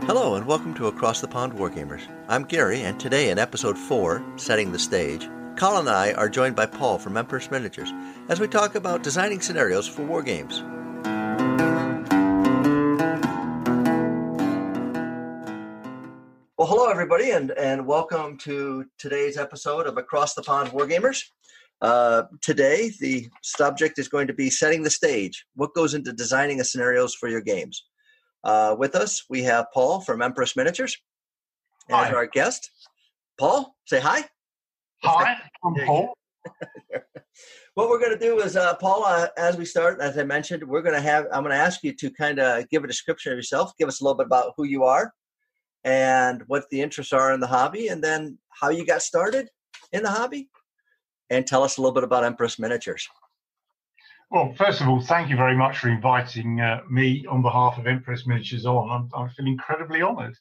Hello and welcome to Across the Pond Wargamers. I'm Gary, and today in episode 4, Setting the Stage, Colin and I are joined by Paul from Empress Miniatures as we talk about designing scenarios for wargames. Well, hello everybody, and welcome to today's episode of Across the Pond Wargamers. Today, the subject is going to be setting the stage. What goes into designing scenarios for your games? With us, we have Paul from Empress Miniatures as our guest. Paul, say hi. Hi, I'm Paul. What we're going to do is, Paul, as we start, as I mentioned, I'm going to ask you to kind of give a description of yourself, give us a little bit about who you are and what the interests are in the hobby, and then how you got started in the hobby, and tell us a little bit about Empress Miniatures. Well, first of all, thank you very much for inviting me on behalf of Empress Miniatures on. I feel incredibly honoured.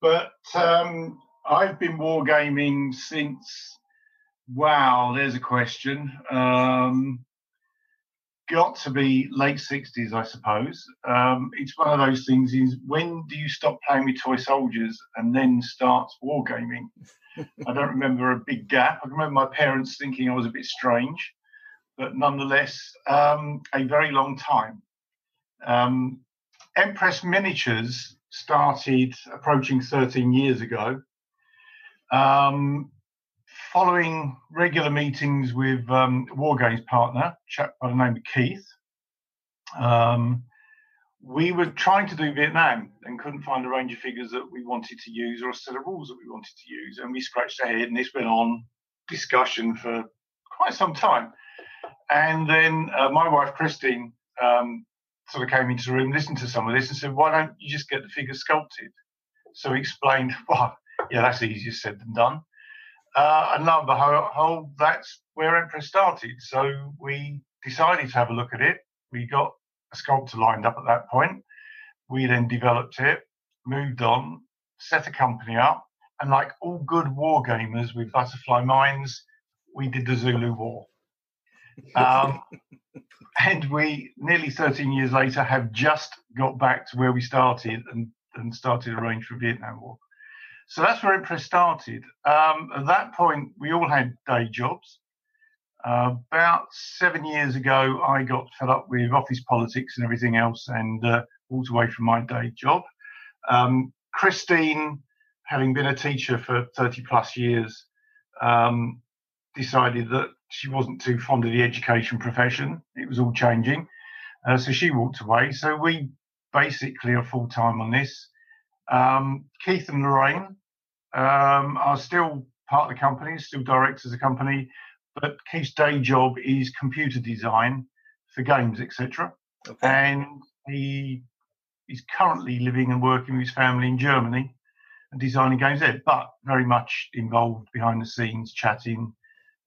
But I've been wargaming since, wow, there's a question. Got to be late 60s, I suppose. It's one of those things is, when do you stop playing with toy soldiers and then start wargaming? I don't remember a big gap. I remember my parents thinking I was a bit strange, but nonetheless, a very long time. Empress Miniatures started approaching 13 years ago, following regular meetings with Wargames partner, a chap by the name of Keith. We were trying to do Vietnam and couldn't find a range of figures that we wanted to use or a set of rules that we wanted to use. And we scratched our head, and this went on discussion for quite some time. And then my wife, Christine, sort of came into the room, listened to some of this and said, why don't you just get the figures sculpted? So we explained, well, yeah, that's easier said than done. And lo and behold, that's where Empress started. So we decided to have a look at it. We got a sculptor lined up at that point. We then developed it, moved on, set a company up, and like all good war gamers with butterfly minds, we did the Zulu War. And we, nearly 13 years later, have just got back to where we started and started arranging for Vietnam War. So that's where Empress started. At that point, we all had day jobs. About 7 years ago, I got fed up with office politics and everything else and walked away from my day job. Christine, having been a teacher for 30 plus years, decided that she wasn't too fond of the education profession. It was all changing. So she walked away. So we basically are full-time on this. Keith and Lorraine are still part of the company, still directors of the company, but Keith's day job is computer design for games, etc. Okay. And he is currently living and working with his family in Germany and designing games there, but very much involved behind the scenes, chatting,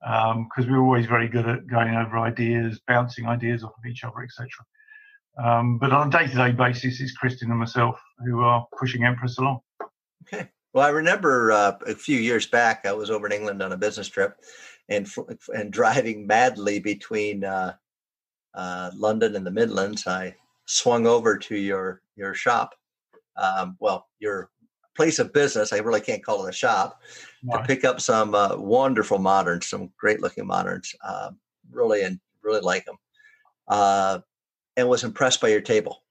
because we're always very good at going over ideas, bouncing ideas off of each other, etc. But on a day-to-day basis, it's Kristen and myself who are pushing Empress along. Okay. Well, I remember a few years back, I was over in England on a business trip and driving madly between London and the Midlands. I swung over to your shop, your place of business. I really can't call it a shop, to pick up some wonderful moderns, some great-looking moderns. Really like them. And was impressed by your table.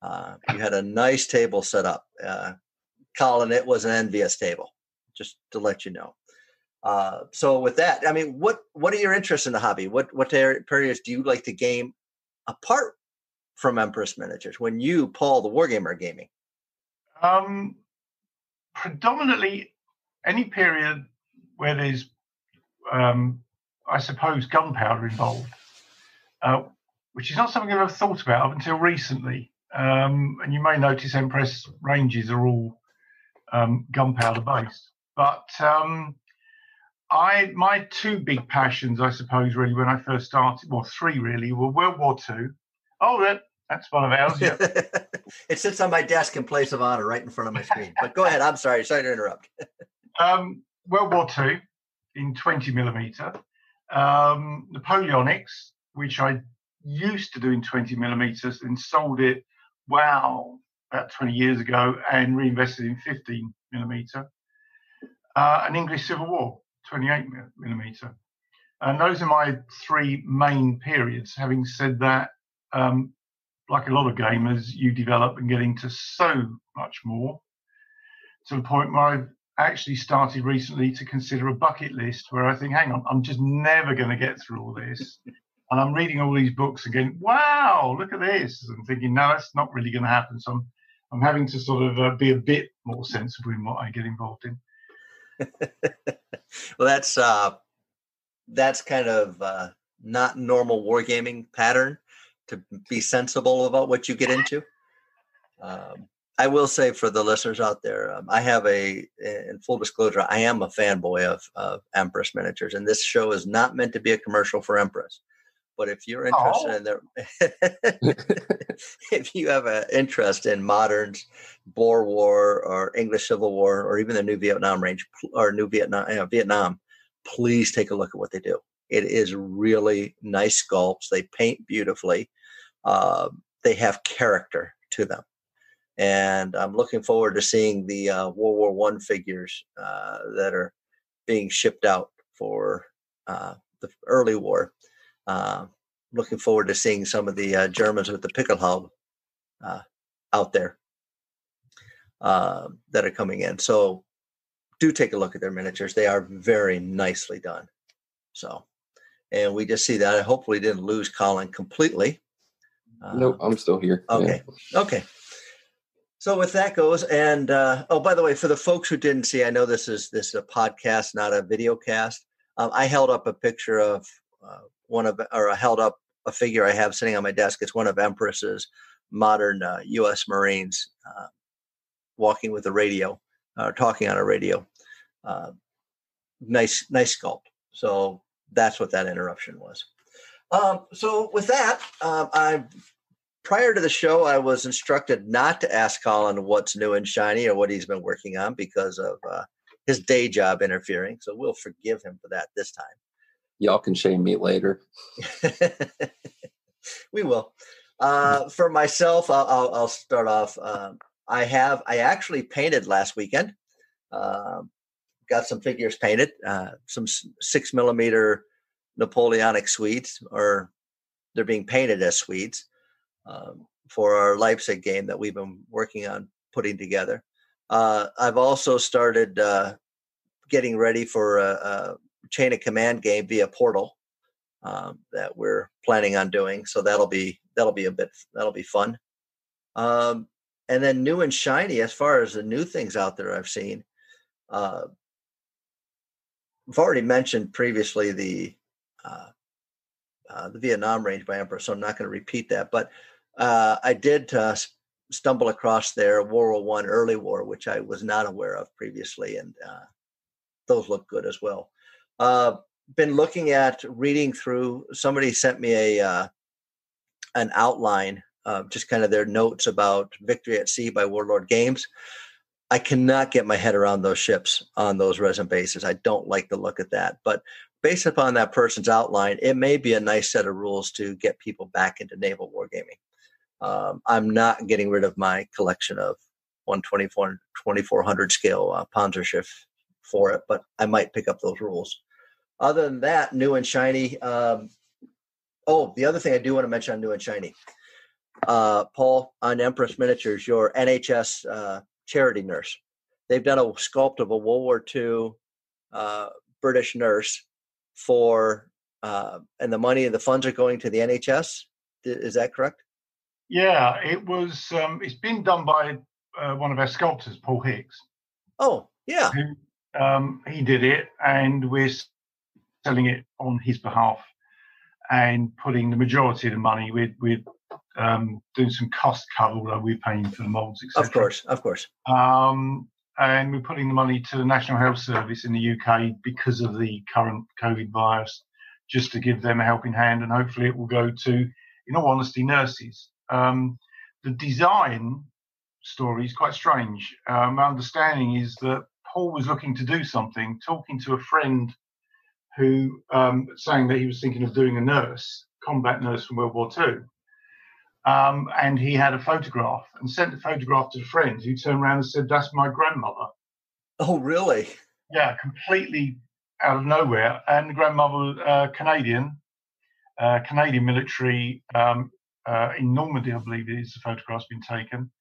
You had a nice table set up. Colin, it was an envious table, just to let you know. So with that, I mean, what are your interests in the hobby? What areas do you like to game apart from Empress Miniatures when you, Paul, the wargamer, are gaming? Predominantly any period where there's, I suppose, gunpowder involved. Which is not something I've ever thought about up until recently. And you may notice Empress ranges are all gunpowder based. But my two big passions, I suppose, really, when I first started, well, three really, were World War II. Oh, that's one of ours, yeah. It sits on my desk in place of honor right in front of my screen. But go ahead, I'm sorry to interrupt. World War II in 20 millimeter. Napoleonics, which I used to do in 20 millimeters and sold it, wow, about 20 years ago and reinvested in 15 millimeter. An English Civil War, 28 millimeter. And those are my three main periods. Having said that, like a lot of gamers, you develop and get into so much more, to the point where I've actually started recently to consider a bucket list where I think, hang on, I'm just never going to get through all this. And I'm reading all these books and going, wow, look at this. And thinking, no, that's not really going to happen. So I'm having to sort of be a bit more sensible in what I get involved in. Well, that's kind of not normal wargaming pattern, to be sensible about what you get into. I will say for the listeners out there, I have in full disclosure, I am a fanboy of Empress Miniatures, and this show is not meant to be a commercial for Empress. But if you're interested in their, if you have an interest in moderns, Boer War or English Civil War, or even the new Vietnam range or Vietnam, please take a look at what they do. It is really nice sculpts. They paint beautifully. They have character to them. And I'm looking forward to seeing the World War I figures that are being shipped out for the early war. Looking forward to seeing some of the Germans with the Pickelhaube out there that are coming in. So do take a look at their miniatures. They are very nicely done. So, and we just see that. I hope we didn't lose Colin completely. Nope, I'm still here. Okay. Yeah. Okay. So with that goes, and by the way, for the folks who didn't see, I know this is a podcast, not a video cast. I held up a picture of I held up a figure I have sitting on my desk. It's one of Empress's modern U.S. Marines walking with a radio, talking on a radio. Nice sculpt. So that's what that interruption was. So with that, prior to the show, I was instructed not to ask Colin what's new and shiny or what he's been working on because of his day job interfering. So we'll forgive him for that this time. Y'all can shame me later. We will. For myself, I'll start off. I actually painted last weekend. Got some figures painted, some 6 millimeter Napoleonic Swedes, or they're being painted as Swedes. For our Leipzig game that we've been working on putting together. I've also started getting ready for a chain of command game via Portal that we're planning on doing. So that'll be fun. And then new and shiny, as far as the new things out there I've seen. I've already mentioned previously the Vietnam range by Empress, so I'm not going to repeat that. But I did stumble across their World War I early war, which I was not aware of previously, and those look good as well. Been looking at reading through. Somebody sent me an outline of just kind of their notes about Victory at Sea by Warlord Games. I cannot get my head around those ships on those resin bases. I don't like the look at that. But based upon that person's outline, it may be a nice set of rules to get people back into naval wargaming. I'm not getting rid of my collection of 2400 scale Panzerschiff for it, but I might pick up those rules. Other than that, new and shiny. The other thing I do want to mention on new and shiny, Paul, on Empress Miniatures, your NHS charity nurse. They've done a sculpt of a World War II British nurse for, and the money and the funds are going to the NHS. Is that correct? Yeah, it was. It's been done by one of our sculptors, Paul Hicks. Oh, yeah. He did it, and we're selling it on his behalf and putting the majority of the money. We're doing some cost cover, although we're paying for the molds, etc. Of course. And we're putting the money to the National Health Service in the UK because of the current COVID virus, just to give them a helping hand, and hopefully it will go to, in all honesty, nurses. The design story is quite strange. My understanding is that Paul was looking to do something, talking to a friend who saying that he was thinking of doing a nurse, combat nurse from World War II. and he had a photograph and sent the photograph to the friends, who turned around and said, "That's my grandmother." Oh, really? Yeah, completely out of nowhere. And the grandmother, Canadian military in Normandy, I believe it is. The photograph's been taken,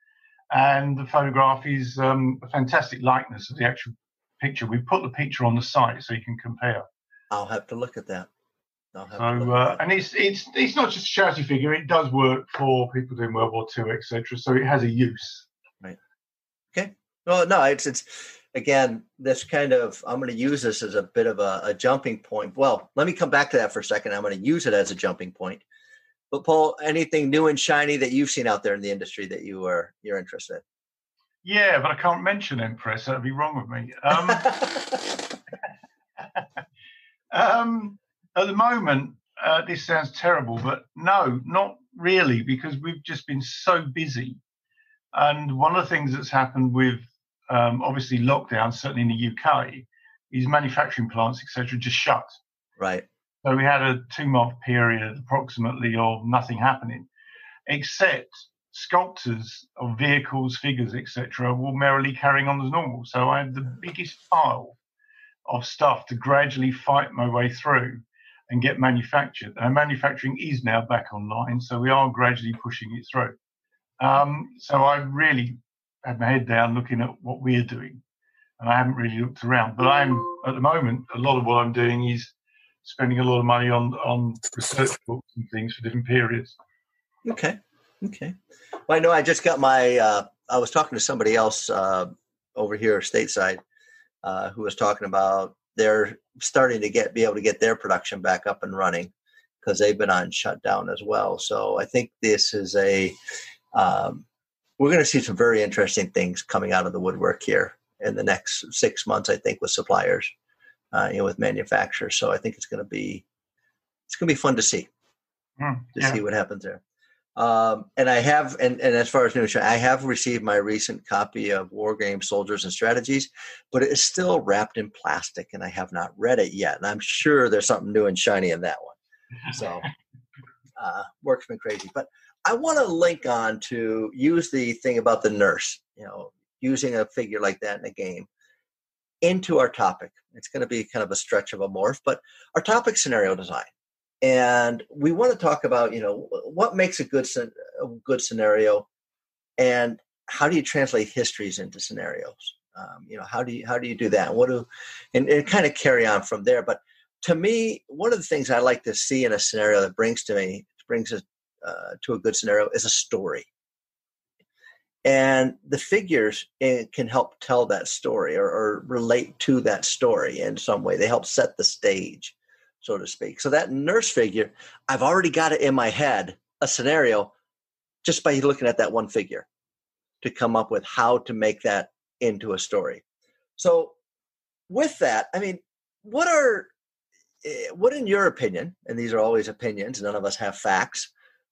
and the photograph is a fantastic likeness of the actual picture. We put the picture on the site so you can compare. I'll have to look at that. And it's not just a charity figure. It does work for people doing World War II, etc. So it has a use. Right. Okay. Well, no, it's again, this kind of, I'm going to use this as a bit of a jumping point. Well, let me come back to that for a second. I'm going to use it as a jumping point. But Paul, anything new and shiny that you've seen out there in the industry that you're interested in? Yeah, but I can't mention Empress. That'd be wrong with me. At the moment, this sounds terrible, but no, not really, because we've just been so busy. And one of the things that's happened with obviously lockdown, certainly in the UK, is manufacturing plants, etc., just shut. Right. So we had a 2-month period approximately of nothing happening, except sculptors of vehicles, figures, etc., were merrily carrying on as normal. So I had the biggest pile of stuff to gradually fight my way through and get manufactured. And manufacturing is now back online, so we are gradually pushing it through. So I really had my head down looking at what we're doing, and I haven't really looked around. But at the moment, a lot of what I'm doing is spending a lot of money on research books and things for different periods. Okay. Well, I know I just got my, I was talking to somebody else over here stateside who was talking about they're starting to be able to get their production back up and running because they've been on shutdown as well. So I think this is we're going to see some very interesting things coming out of the woodwork here in the next 6 months, I think, with suppliers, with manufacturers. So I think it's going to be fun to see, see what happens there. And I have, and as far as news, I have received my recent copy of Wargame Soldiers and Strategies, but it is still wrapped in plastic, and I have not read it yet. And I'm sure there's something new and shiny in that one. So work's been crazy. But I want to link on to use the thing about the nurse, using a figure like that in a game into our topic. It's going to be kind of a stretch of a morph, but our topic, scenario design. And we want to talk about, what makes a good scenario, and how do you translate histories into scenarios? How do you do that? And kind of carry on from there. But to me, one of the things I like to see in a scenario that brings us to a good scenario is a story. And the figures can help tell that story or relate to that story in some way. They help set the stage, so to speak. So that nurse figure, I've already got it in my head, a scenario, just by looking at that one figure to come up with how to make that into a story. So with that, I mean, what in your opinion, and these are always opinions, none of us have facts,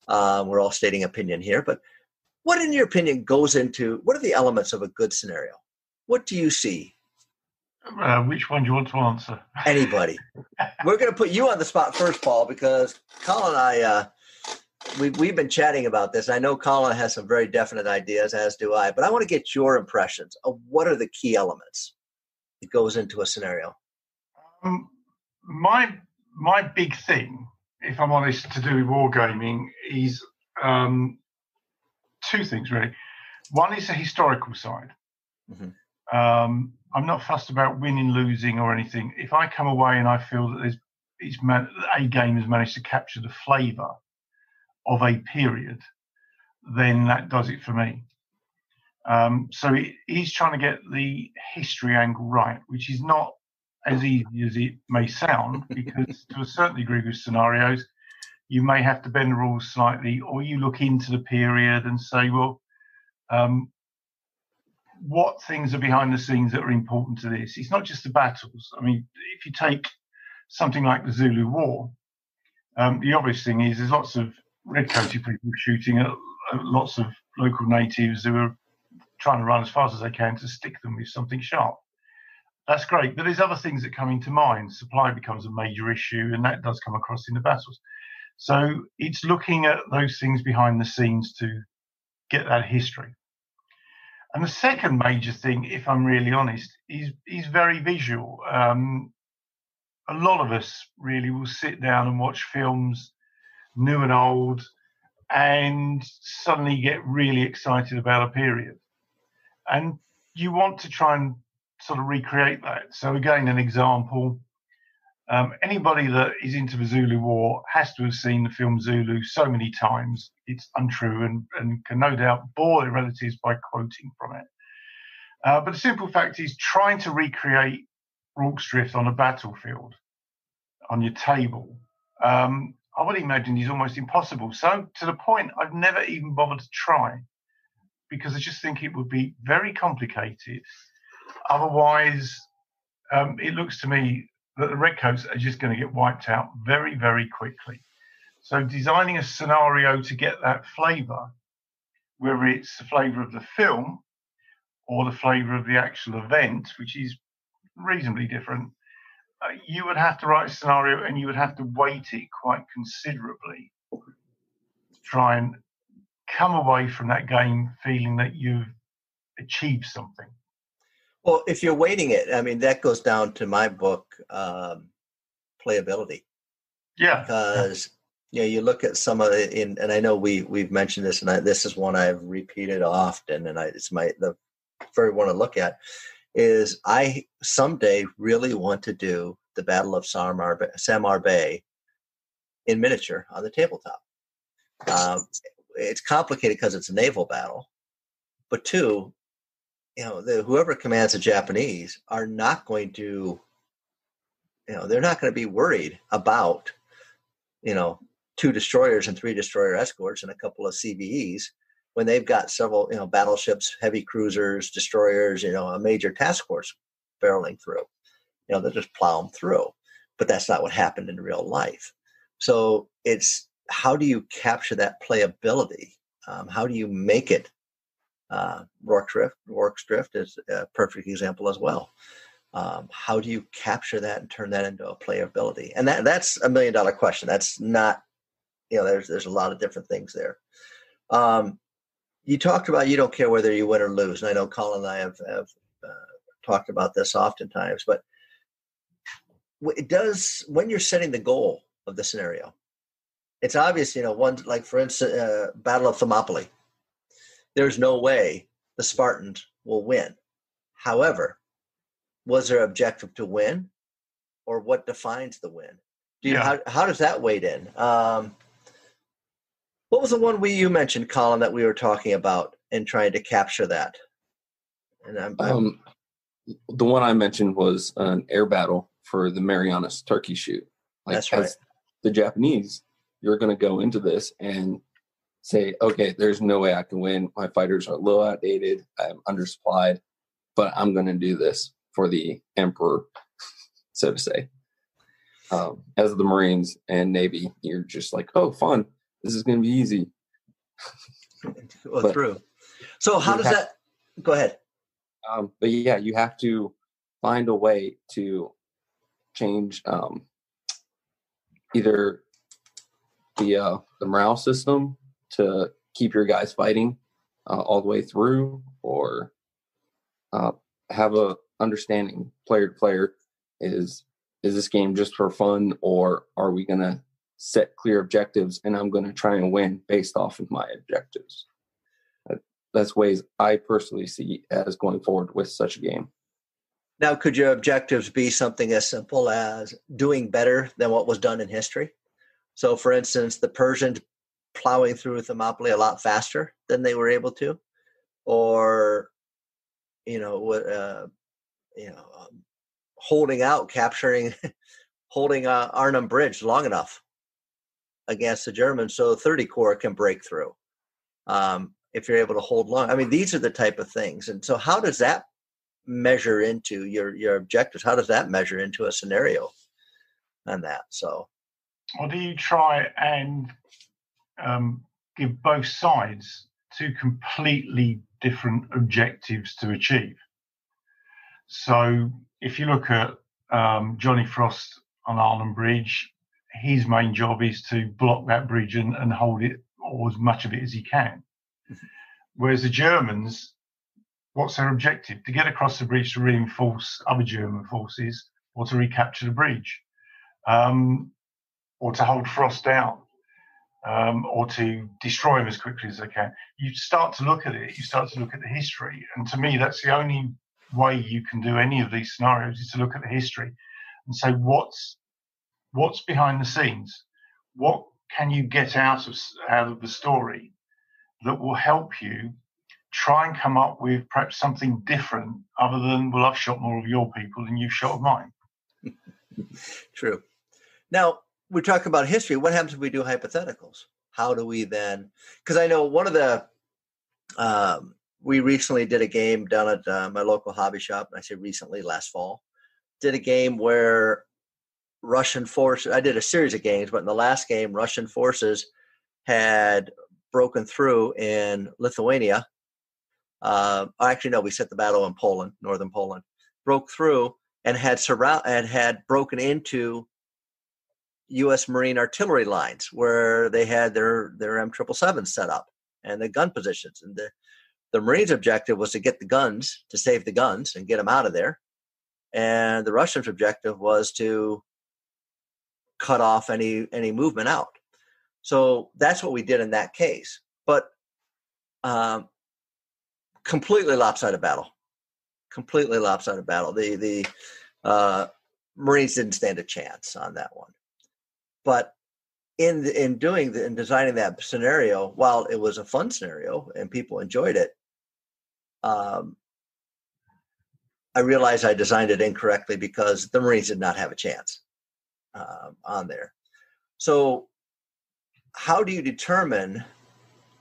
we're all stating opinion here, but what in your opinion what are the elements of a good scenario? What do you see? Which one do you want to answer? Anybody. We're going to put you on the spot first, Paul, because Colin and I, we've been chatting about this. I know Colin has some very definite ideas, as do I, but I want to get your impressions of what are the key elements that goes into a scenario. My big thing, if I'm honest, to do with wargaming is two things, really. One is the historical side. Mm-hmm. I'm not fussed about winning, losing, or anything. If I come away and I feel that a game has managed to capture the flavour of a period, then that does it for me. So he's trying to get the history angle right, which is not as easy as it may sound, because to a certain degree with scenarios, you may have to bend the rules slightly, or you look into the period and say, well, what things are behind the scenes that are important to this? It's not just the battles. I mean, if you take something like the Zulu War, the obvious thing is there's lots of red-coated people shooting at lots of local natives who are trying to run as fast as they can to stick them with something sharp. That's great, but there's other things that come into mind. Supply becomes a major issue, and that does come across in the battles. So it's looking at those things behind the scenes to get that history. And the second major thing, if I'm really honest, is very visual. A lot of us really will sit down and watch films, new and old, and suddenly get really excited about a period. And you want to try and sort of recreate that. So again, an example, anybody that is into the Zulu War has to have seen the film Zulu so many times. It's untrue and can no doubt bore their relatives by quoting from it. But the simple fact is trying to recreate Rorke's Drift on a battlefield, on your table, I would imagine is almost impossible. So to the point, I've never even bothered to try because I just think it would be very complicated. Otherwise, it looks to me that the redcoats are just going to get wiped out very, very quickly. So designing a scenario to get that flavour, whether it's the flavour of the film or the flavour of the actual event, which is reasonably different, you would have to write a scenario and you would have to weight it quite considerably to try and come away from that game feeling that you've achieved something. Well, if you're weighting it, I mean, that goes down to my book, playability. Yeah. Because, you look at some of it, and I know we've mentioned this, and this is one I've repeated often, and it's the very one to look at, is I someday really want to do the Battle of Samar Bay in miniature on the tabletop. It's complicated because it's a naval battle, but two, whoever commands the Japanese are not going to, they're not going to be worried about, 2 destroyers and 3 destroyer escorts and a couple of CVEs when they've got several, battleships, heavy cruisers, destroyers, a major task force barreling through. They'll just plow them through. But that's not what happened in real life. So it's how do you capture that playability? How do you make it? Rorke's Drift is a perfect example as well. How do you capture that and turn that into a playability? And that's $1 million question. That's not, there's a lot of different things there. You talked about you don't care whether you win or lose. And I know Colin and I have talked about this oftentimes, but it does, when you're setting the goal of the scenario, it's obvious, one, like for instance, Battle of Thermopylae, there's no way the Spartans will win. However, was their objective to win, or what defines the win? How does that weight in? What was the one you mentioned, Colin, that we were talking about and trying to capture that? And the one I mentioned was an air battle for the Marianas turkey shoot. That's right. The Japanese, you're going to go into this and say, okay, there's no way I can win. My fighters are a little outdated. I'm undersupplied, but I'm going to do this for the emperor, so to say. As the Marines and Navy, you're just like, oh, fun. This is going to be easy. True. So how does that – go ahead. But yeah, you have to find a way to change either the morale system to keep your guys fighting all the way through, or have a understanding player to player. Is this game just for fun, or are we going to set clear objectives and I'm going to try and win based off of my objectives? That's ways I personally see as going forward with such a game. Now, could your objectives be something as simple as doing better than what was done in history? So, for instance, the Persians plowing through Thermopylae a lot faster than they were able to, or holding out, holding Arnhem Bridge long enough against the Germans so the 30 Corps can break through. If you're able to hold long, I mean, these are the type of things. And so, how does that measure into your objectives? How does that measure into a scenario on that? So, or do you try and give both sides 2 completely different objectives to achieve? So if you look at Johnny Frost on Arnhem Bridge, his main job is to block that bridge and hold it, or as much of it as he can. Whereas the Germans, what's their objective? To get across the bridge to reinforce other German forces, or to recapture the bridge, or to hold Frost down, or to destroy them as quickly as they can. You start to look at it, you start to look at the history, and to me that's the only way you can do any of these scenarios, is to look at the history and say what's behind the scenes, what can you get out of the story that will help you try and come up with perhaps something different other than, well, I've shot more of your people than you've shot of mine. True. Now, we talk about history. What happens if we do hypotheticals? How do we then, because I know one of the, we recently did a game down at my local hobby shop, and I say recently, last fall, did a game where Russian forces, I did a series of games, but in the last game, Russian forces had broken through in Lithuania. Actually, no, we set the battle in Poland, northern Poland, broke through and had broken into U.S. Marine artillery lines where they had their M777 set up and the gun positions. And the Marines' objective was to get the guns, to save the guns and get them out of there. And the Russians' objective was to cut off any movement out. So that's what we did in that case. But completely lopsided battle. The Marines didn't stand a chance on that one. But in designing that scenario, while it was a fun scenario and people enjoyed it, I realized I designed it incorrectly because the Marines did not have a chance on there. So how do you determine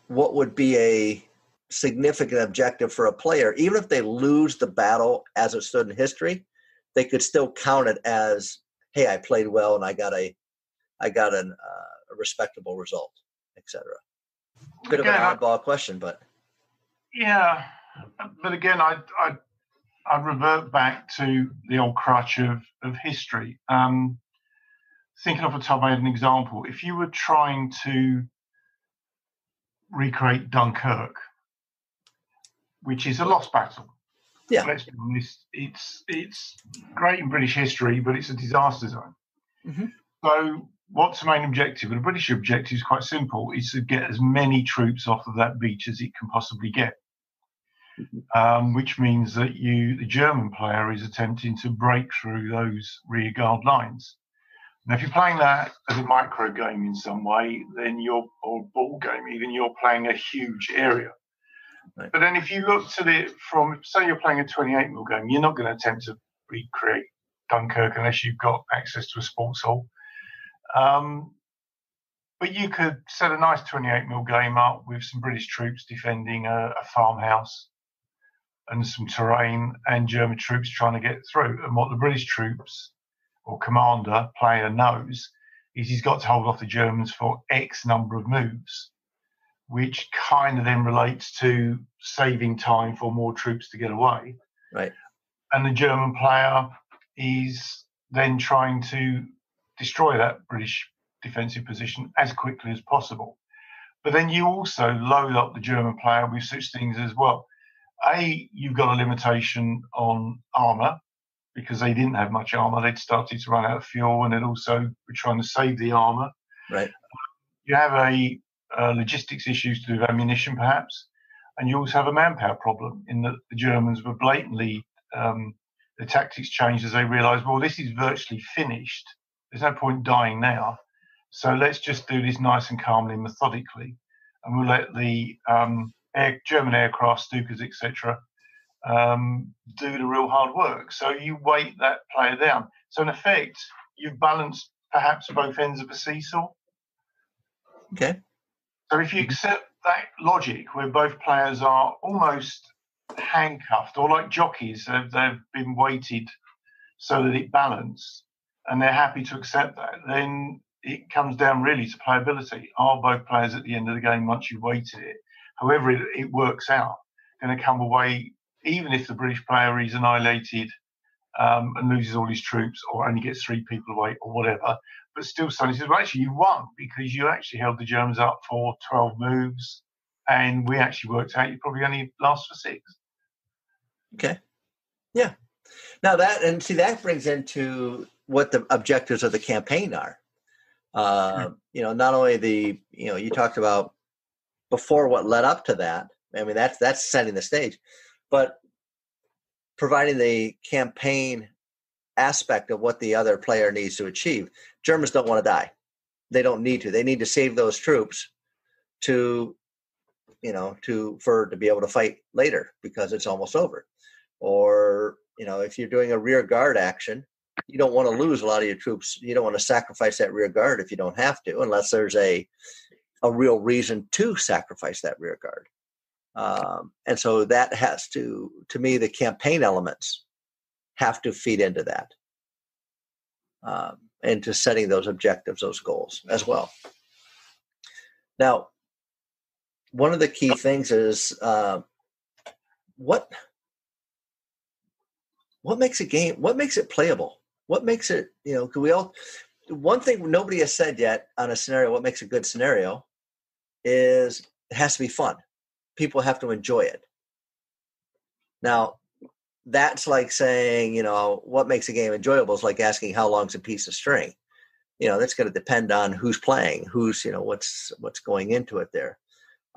what would be a significant objective for a player? Even if they lose the battle as it stood in history, they could still count it as, hey, I played well and I got a respectable result, etc. Bit of an oddball question, but yeah. But again, I'd revert back to the old crutch of history. Thinking off the top of my head, an example: if you were trying to recreate Dunkirk, which is a lost battle, yeah, let's be honest, it's great in British history, but it's a disaster zone. Mm-hmm. So what's the main objective? And the British objective is quite simple: is to get as many troops off of that beach as it can possibly get. Which means that the German player is attempting to break through those rearguard lines. Now, if you're playing that as a micro game in some way, then or ball game even, you're playing a huge area. Right. But then if you looked at it from, say you're playing a 28mm game, you're not going to attempt to recreate Dunkirk unless you've got access to a sports hall. But you could set a nice 28mm game up with some British troops defending a farmhouse and some terrain, and German troops trying to get through. And what the British troops or player knows is he's got to hold off the Germans for X number of moves, which kind of then relates to saving time for more troops to get away. Right. And the German player is then trying to destroy that British defensive position as quickly as possible. But then you also load up the German player with such things as, well, you've got a limitation on armour because they didn't have much armour. They'd started to run out of fuel, and they'd also be trying to save the armour. Right. You have a logistics issues to do with ammunition, perhaps, and you also have a manpower problem in that the Germans were blatantly the tactics changed as they realised, well, this is virtually finished. There's no point dying now, so let's just do this nice and calmly, methodically, and we'll let the German aircraft, Stukas, etc., do the real hard work. So you weight that player down. So in effect, you've balanced perhaps both ends of a seesaw. Okay. So if you accept that logic, where both players are almost handcuffed, or like jockeys, they've been weighted so that it balanced, and they're happy to accept that, then it comes down really to playability. Are both players at the end of the game, once you've weighted it, however it works out, going to come away, even if the British player is annihilated and loses all his troops or only gets 3 people away or whatever, but still Sonny says, well, actually, you won because you actually held the Germans up for 12 moves, and we actually worked out you probably only last for 6. Okay. Yeah. Now that brings into what the objectives of the campaign are. Not only you talked about before what led up to that. I mean, that's setting the stage, but providing the campaign aspect of what the other player needs to achieve. Germans don't want to die. They don't need to. They need to save those troops to be able to fight later because it's almost over. Or, if you're doing a rear guard action, you don't want to lose a lot of your troops. You don't want to sacrifice that rear guard if you don't have to, unless there's a real reason to sacrifice that rear guard. And so that has to me, the campaign elements have to feed into that, into setting those objectives, those goals as well. Now, one of the key things is what makes a game, what makes it playable? What makes it, one thing nobody has said yet on a scenario, what makes a good scenario is it has to be fun. People have to enjoy it. Now, that's like saying, what makes a game enjoyable is like asking how long's a piece of string. That's going to depend on who's playing, who's, what's going into it there.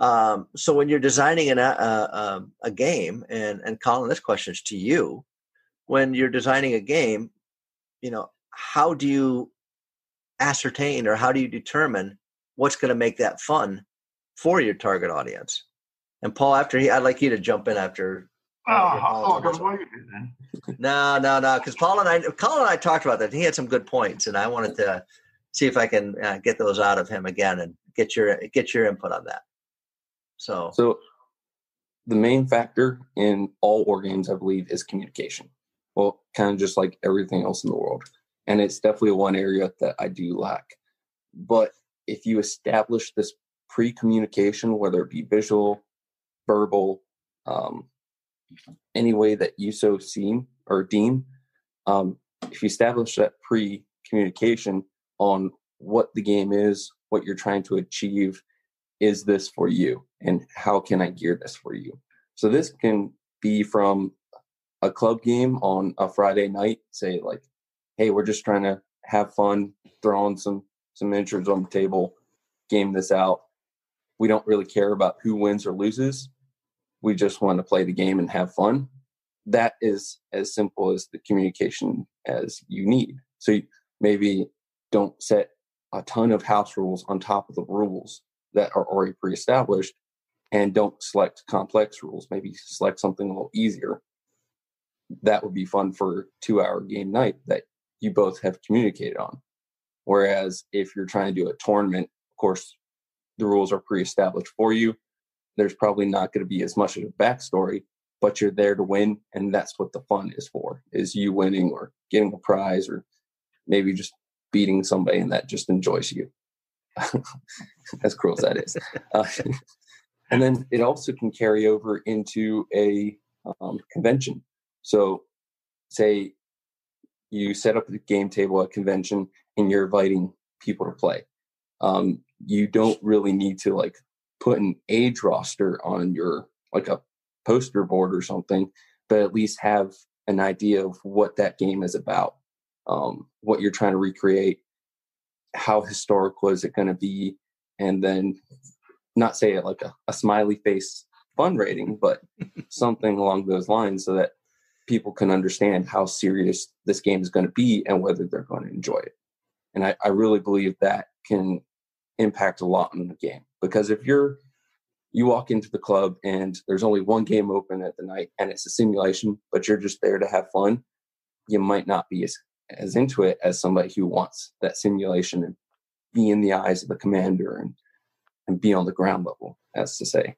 So when you're designing a game, and Colin, this question is to you. When you're designing a game, how do you ascertain or how do you determine what's going to make that fun for your target audience? And Paul, I'd like you to jump in after. I got away with it then. No, because Colin and I talked about that. He had some good points, and I wanted to see if I can get those out of him again and get your input on that. So the main factor in all war games, I believe, is communication. Well, kind of just like everything else in the world. And it's definitely one area that I do lack. But if you establish this pre-communication, whether it be visual, verbal, any way that you so seem or deem, if you establish that pre-communication on what the game is, what you're trying to achieve, is this for you? And how can I gear this for you? So this can be from a club game on a Friday night, say like, hey, we're just trying to have fun, throw on some miniatures on the table, game this out. We don't really care about who wins or loses. We just want to play the game and have fun. That is as simple as the communication as you need. So you maybe don't set a ton of house rules on top of the rules that are already pre-established, and don't select complex rules. Maybe select something a little easier. That would be fun for a 2-hour game night that you both have communicated on. Whereas if you're trying to do a tournament, of course, the rules are pre-established for you. There's probably not going to be as much of a backstory, but you're there to win. And that's what the fun is for, is you winning or getting a prize, or maybe just beating somebody and that just enjoys you. As cruel as that is. And then it also can carry over into a convention. So say you set up the game table at convention and you're inviting people to play. You don't really need to like put an age roster on your, like a poster board or something, but at least have an idea of what that game is about, what you're trying to recreate, how historical is it going to be, and then not say it like a smiley face fun rating, but something along those lines so that people can understand how serious this game is going to be and whether they're going to enjoy it. And I really believe that can impact a lot in the game, because if you walk into the club and there's only one game open at the night and it's a simulation, but you're just there to have fun, you might not be as into it as somebody who wants that simulation and be in the eyes of the commander and be on the ground level, as to say.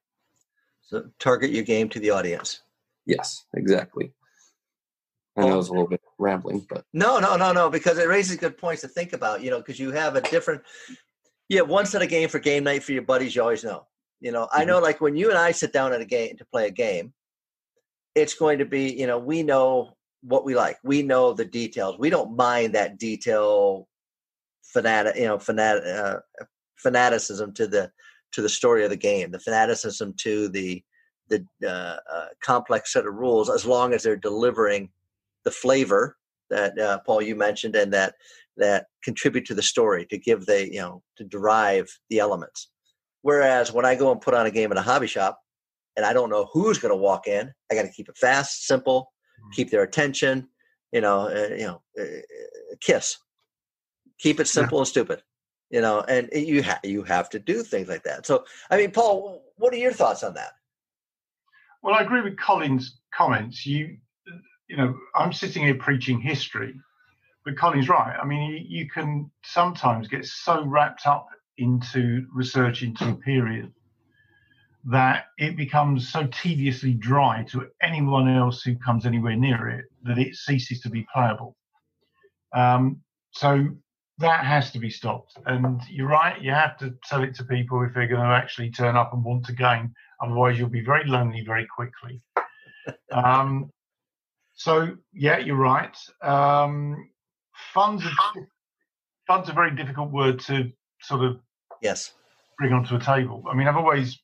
So target your game to the audience. Yes, exactly. I know it was a little bit rambling, but no, because it raises good points to think about, because you have one set of game for game night for your buddies. You always know, I know, like when you and I sit down at a game to play a game, it's going to be, we know what we like. We know the details. We don't mind that detail fanaticism to the story of the game, the fanaticism to the complex set of rules, as long as they're delivering the flavor that Paul, you mentioned, and that contribute to the story, to give to derive the elements. Whereas when I go and put on a game in a hobby shop and I don't know who's going to walk in, I got to keep it fast, simple, keep their attention, kiss, keep it simple and stupid, and you have to do things like that. So, I mean, Paul, what are your thoughts on that? Well, I agree with Colin's comments. I'm sitting here preaching history, but Colin's right. I mean, you can sometimes get so wrapped up into research into a period that it becomes so tediously dry to anyone else who comes anywhere near it that it ceases to be playable. So that has to be stopped. And you're right, you have to sell it to people if they're going to actually turn up and want to game. Otherwise, you'll be very lonely very quickly. So, yeah, you're right. Fun's a very difficult word to sort of bring onto a table. I mean, I always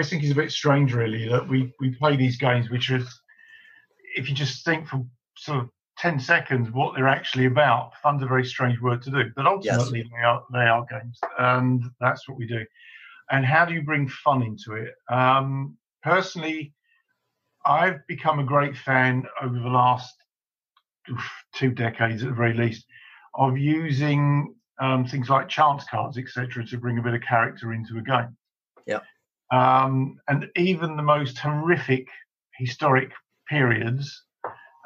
think it's a bit strange, really, that we play these games, which is, if you just think for sort of 10 seconds what they're actually about, fun's a very strange word to do. But ultimately, they are games, and that's what we do. And how do you bring fun into it? Personally, I've become a great fan over the last 2 decades, at the very least, of using things like chance cards, etc., to bring a bit of character into a game. Yeah. And even the most horrific historic periods,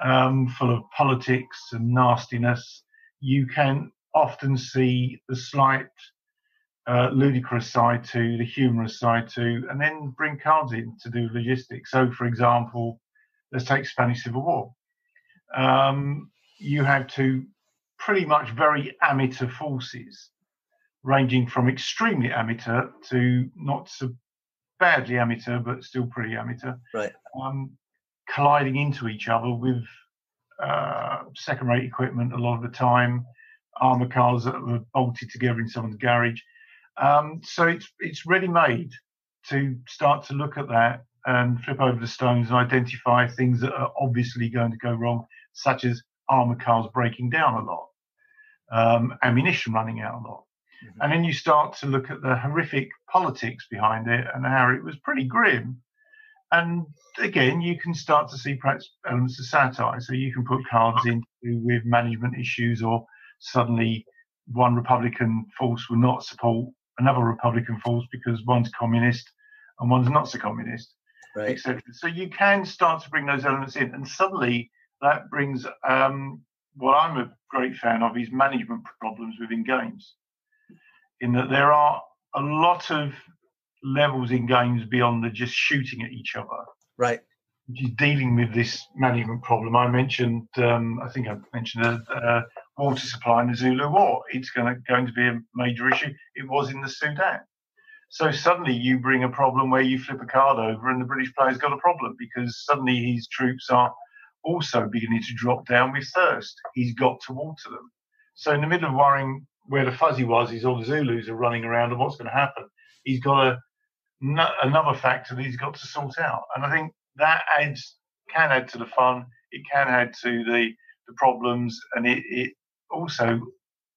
full of politics and nastiness, you can often see the slight ludicrous side to, the humorous side to, and then bring cards in to do logistics. So, for example, let's take Spanish Civil War. You have two pretty much very amateur forces, ranging from extremely amateur to not so badly amateur, but still pretty amateur, right? Colliding into each other with second-rate equipment a lot of the time, armor cars that were bolted together in someone's garage. So it's ready-made to start to look at that and flip over the stones and identify things that are obviously going to go wrong, such as armor cars breaking down a lot, ammunition running out a lot. Mm-hmm. And then you start to look at the horrific politics behind it and how it was pretty grim. And again, you can start to see perhaps elements of satire. So you can put cards in with management issues, or suddenly one Republican force will not support another Republican force because one's communist and one's not so communist, right, etc. So you can start to bring those elements in, and suddenly that brings what I'm a great fan of is management problems within games, in that there are a lot of levels in games beyond the just shooting at each other, right, which is dealing with this management problem. I mentioned, I think I mentioned a water supply in the Zulu War. It's going to be a major issue. It was in the Sudan. So suddenly you bring a problem where you flip a card over and the British player's got a problem because suddenly his troops are also beginning to drop down with thirst. He's got to water them. So in the middle of worrying where the fuzzy was, is all the Zulus are running around and what's going to happen. He's got another factor that he's got to sort out. And I think that can add to the fun. It can add to the problems, and it also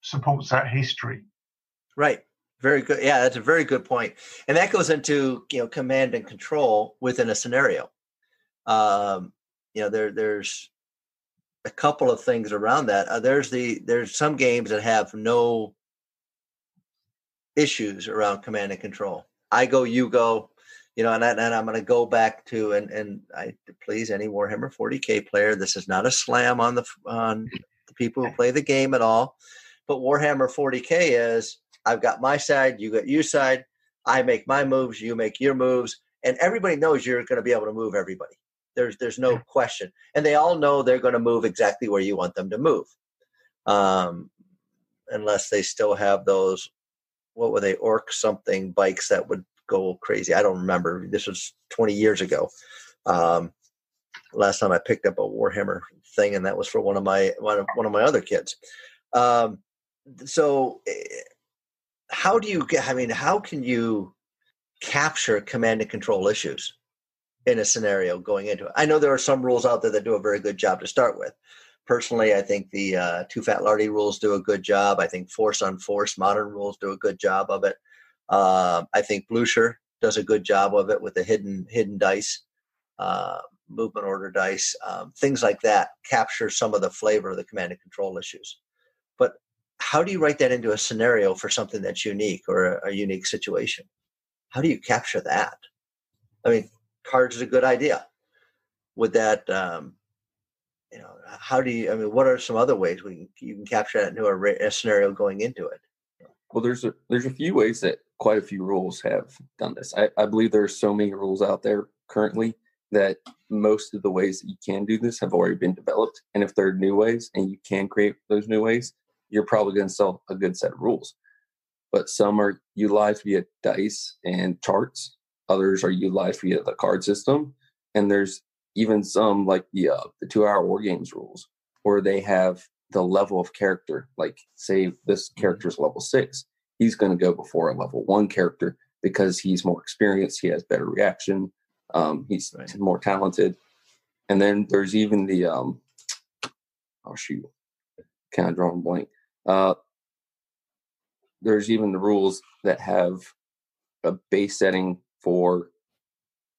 supports that history. Right. Very good. Yeah, that's a very good point. And that goes into, command and control within a scenario. There's a couple of things around that. There's some games that have no issues around command and control. I go, you go, and I'm going to go back to, and I please any Warhammer 40K player, this is not a slam on the people who play the game at all, but Warhammer 40K is, I've got my side, you got your side, I make my moves, you make your moves, and everybody knows you're going to be able to move everybody. There's no question. And they all know they're going to move exactly where you want them to move. Unless they still have those, what were they, orc something bikes that would go crazy. I don't remember. This was 20 years ago. Last time I picked up a Warhammer thing, and that was for one of my other kids. so how do you get? I mean, how can you capture command and control issues in a scenario going into it? I know there are some rules out there that do a very good job to start with. Personally, I think the Too Fat Lardy rules do a good job. I think Force on Force modern rules do a good job of it. I think Blucher does a good job of it with the hidden dice, movement order dice, things like that capture some of the flavor of the command and control issues. But how do you write that into a scenario for something that's unique or a unique situation? How do you capture that? I mean, cards is a good idea. With that, how do you? I mean, what are some other ways you can capture that into a scenario going into it? Well, there's a few ways that quite a few rules have done this. I believe there are so many rules out there currently that most of the ways that you can do this have already been developed. And if there are new ways and you can create those new ways, you're probably going to sell a good set of rules. But some are utilized via dice and charts. Others are utilized via the card system. And there's even some like the 2-hour war games rules where they have the level of character. Like say this character is level 6. He's going to go before a level 1 character because he's more experienced. He has better reaction. He's more talented. And then there's even the, kind of drawing blank. There's even the rules that have a base setting for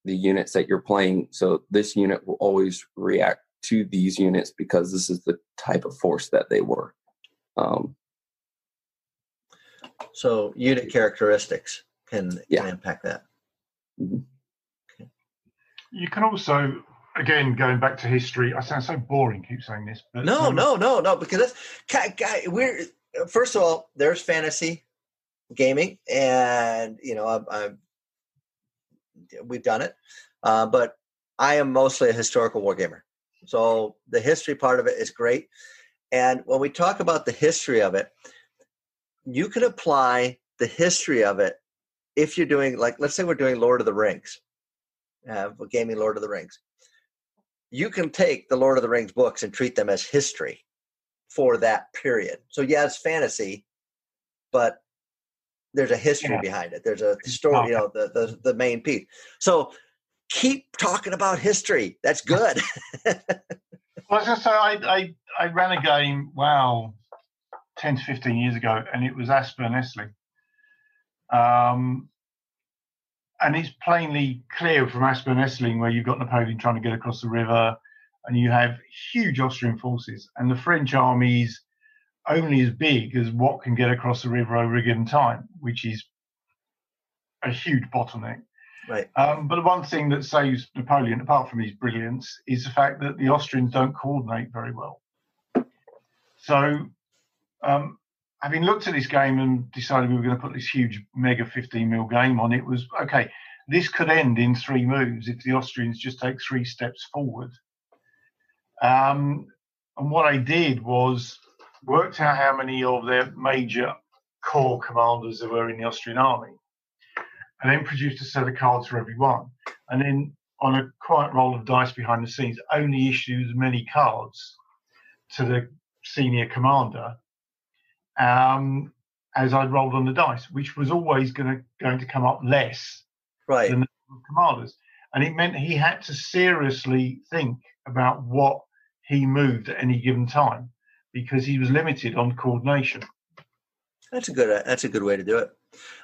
the units that you're playing. So this unit will always react to these units because this is the type of force that they were. So unit characteristics can impact that. Mm-hmm. Okay. You can also, again, going back to history, I sound so boring, keep saying this. But no, because we're first of all, there's fantasy gaming, and we've done it, but I am mostly a historical wargamer. So the history part of it is great, and when we talk about the history of it, you can apply the history of it if you're doing, like, let's say we're doing Lord of the Rings, gaming Lord of the Rings. You can take the Lord of the Rings books and treat them as history for that period. So yeah, it's fantasy, but there's a history behind it. There's a story, the main piece. So keep talking about history. That's good. Well, I was going to say, I ran a game, 10 to 15 years ago, and it was Asper Nestle. And it's plainly clear from Asper Nestle where you've got Napoleon trying to get across the river, and you have huge Austrian forces, and the French army's only as big as what can get across the river over a given time, which is a huge bottleneck. Right. But the one thing that saves Napoleon, apart from his brilliance, is the fact that the Austrians don't coordinate very well. So, having looked at this game and decided we were going to put this huge mega 15 game on, it was, okay, this could end in 3 moves if the Austrians just take 3 steps forward. And what I did was worked out how many of their major corps commanders there were in the Austrian army, and then produced a set of cards for every one. And then on a quiet roll of dice behind the scenes, only issued as many cards to the senior commander as I'd rolled on the dice, which was always going to come up less than the commanders. And it meant he had to seriously think about what he moved at any given time, because he was limited on coordination. That's a good way to do it.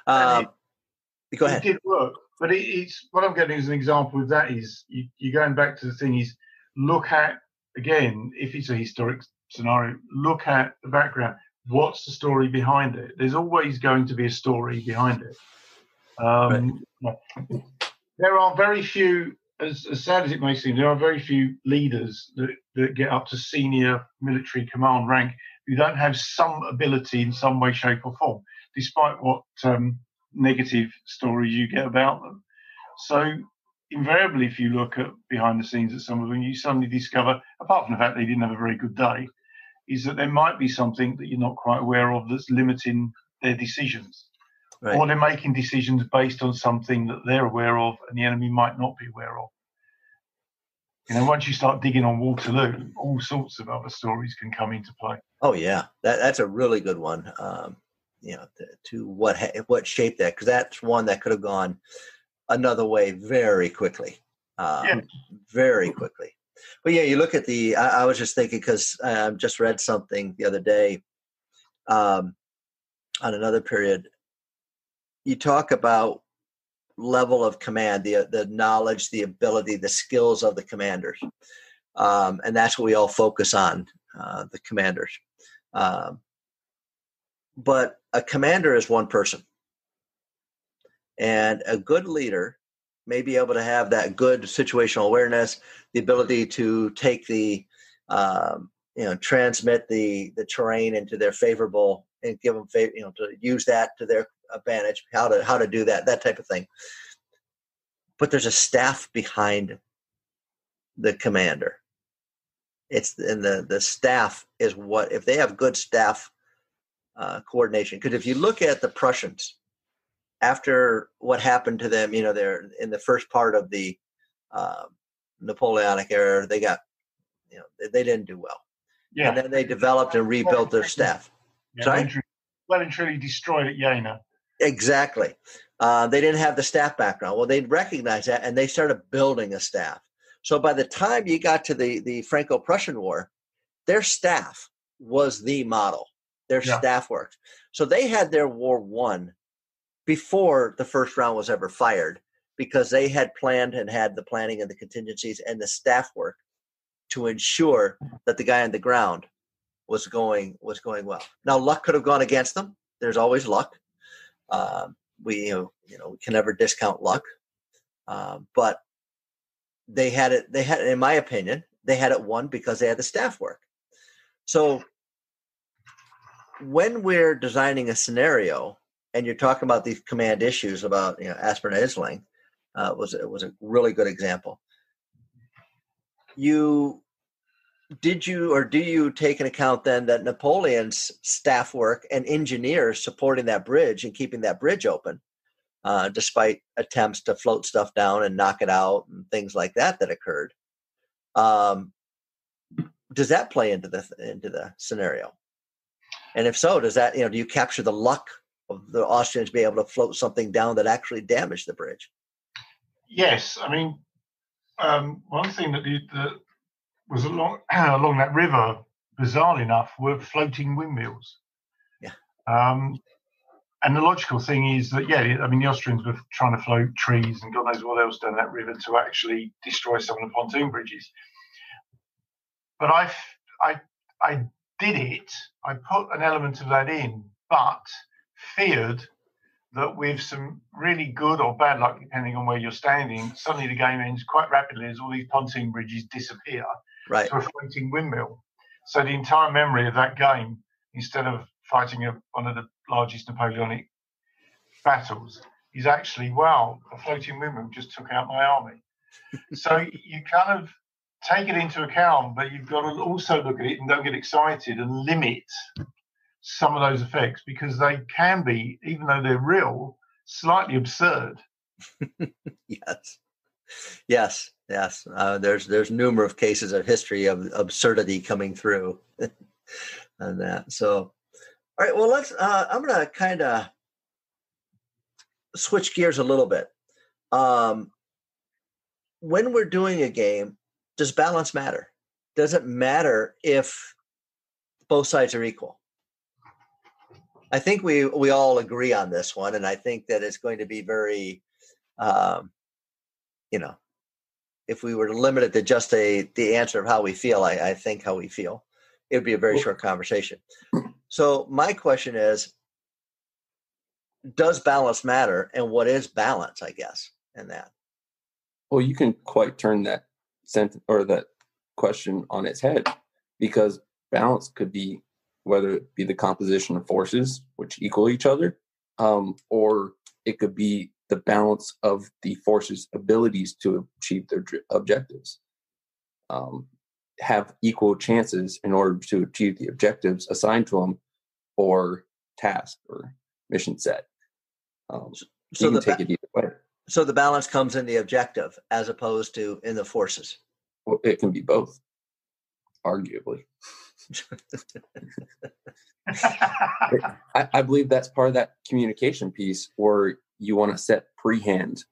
Go ahead. It did work, but it's what I'm getting as an example of that is you're going back to the thing is look at, again, if it's a historic scenario, look at the background. What's the story behind it? There's always going to be a story behind it. There are very few, as sad as it may seem, there are very few leaders that get up to senior military command rank who don't have some ability in some way, shape or form, despite what negative stories you get about them. So invariably, if you look at behind the scenes at some of them, you suddenly discover, apart from the fact they didn't have a very good day, is that there might be something that you're not quite aware of that's limiting their decisions. Right. Or they're making decisions based on something that they're aware of and the enemy might not be aware of. once you start digging on Waterloo, all sorts of other stories can come into play. Oh yeah, that's a really good one. To what shaped that, because that's one that could have gone another way very quickly, very quickly. But yeah, you look at I was just thinking, because I just read something the other day on another period. You talk about level of command, the knowledge, the ability, the skills of the commanders, and that's what we all focus on, the commanders. But a commander is one person, and a good leader may be able to have that good situational awareness, the ability to take transmit the terrain into their favorable, and give them to use that to their advantage, how to do that type of thing. But there's a staff behind the commander. The staff is what, if they have good staff coordination, because if you look at the Prussians after what happened to them, they're in the first part of the Napoleonic era, they got, they didn't do well. Yeah. And then they developed and rebuilt their staff. Yeah, sorry? Well and truly destroyed at Jena. Exactly. They didn't have the staff background. Well, they recognized that, and they started building a staff. So by the time you got to the Franco-Prussian War, their staff was the model. Their staff worked. So they had their war won before the first round was ever fired, because they had planned and had the planning and the contingencies and the staff work to ensure that the guy on the ground was going well. Now, luck could have gone against them. There's always luck. We can never discount luck. But they had it, in my opinion, they had it won because they had the staff work. So when we're designing a scenario and you're talking about these command issues about, Aspirin and Isling, was a really good example. Do you take into account then that Napoleon's staff work and engineers supporting that bridge and keeping that bridge open, despite attempts to float stuff down and knock it out and things like that occurred? Does that play into the scenario? And if so, does that, do you capture the luck of the Austrians being able to float something down that actually damaged the bridge? Yes. I mean, one thing that was along that river, bizarrely enough, were floating windmills. Yeah. And the logical thing is that, the Austrians were trying to float trees and God knows what else down that river to actually destroy some of the pontoon bridges. But I did it. I put an element of that in, but feared that with some really good or bad luck, depending on where you're standing, suddenly the game ends quite rapidly as all these pontoon bridges disappear to a floating windmill. So the entire memory of that game, instead of fighting one of the largest Napoleonic battles, is actually, a floating windmill just took out my army. So you kind of take it into account, but you've got to also look at it and don't get excited and limit some of those effects, because they can be, even though they're real, slightly absurd. Yes. There's numerous cases of history of absurdity coming through on that. So, all right. Well, I'm going to kind of switch gears a little bit. When we're doing a game, does balance matter? Does it matter if both sides are equal? I think we all agree on this one, and I think that it's going to be very, if we were to limit it to just the answer of how we feel, I think how we feel, it would be a very short conversation. So my question is, does balance matter, and what is balance, I guess, in that? Well, you can quite turn that sentence or that question on its head, because balance could be whether it be the composition of forces which equal each other, or it could be the balance of the forces' abilities to achieve their objectives, have equal chances in order to achieve the objectives assigned to them or task or mission set. So you can take it either way. So the balance comes in the objective as opposed to in the forces. Well, it can be both, arguably. I believe that's part of that communication piece, where you want to set pre-hand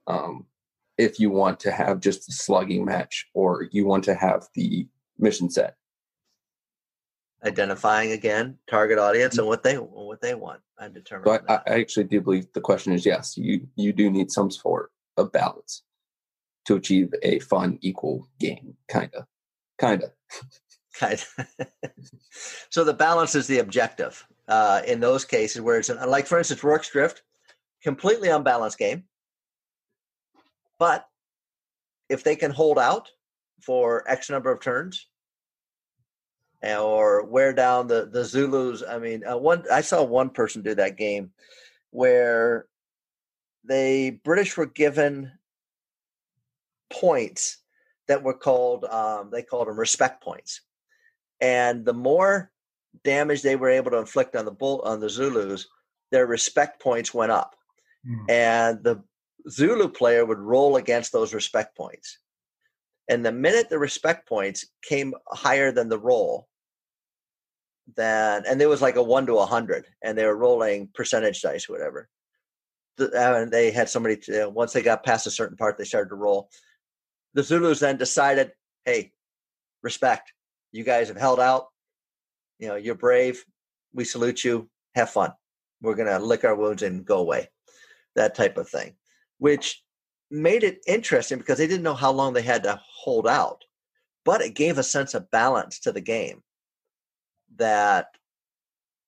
if you want to have just a slugging match, or you want to have the mission set. Identifying again target audience and what they want. I determine. So I actually do believe the question is yes. You do need some sort of balance to achieve a fun, equal game. Kind of. So the balance is the objective in those cases where it's like, for instance, Rorke's Drift, completely unbalanced game. But if they can hold out for X number of turns or wear down the Zulus, I mean, I saw one person do that game where the British were given points that were called, they called them respect points. And the more damage they were able to inflict on the Zulus, their respect points went up. And the Zulu player would roll against those respect points. And the minute the respect points came higher than the roll, and there was like a 1 to 100, and they were rolling percentage dice, whatever. And they had somebody, once they got past a certain part, they started to roll. The Zulus then decided, hey, respect. You guys have held out. You're brave. We salute you. Have fun. We're going to lick our wounds and go away. That type of thing, which made it interesting because they didn't know how long they had to hold out. But it gave a sense of balance to the game that,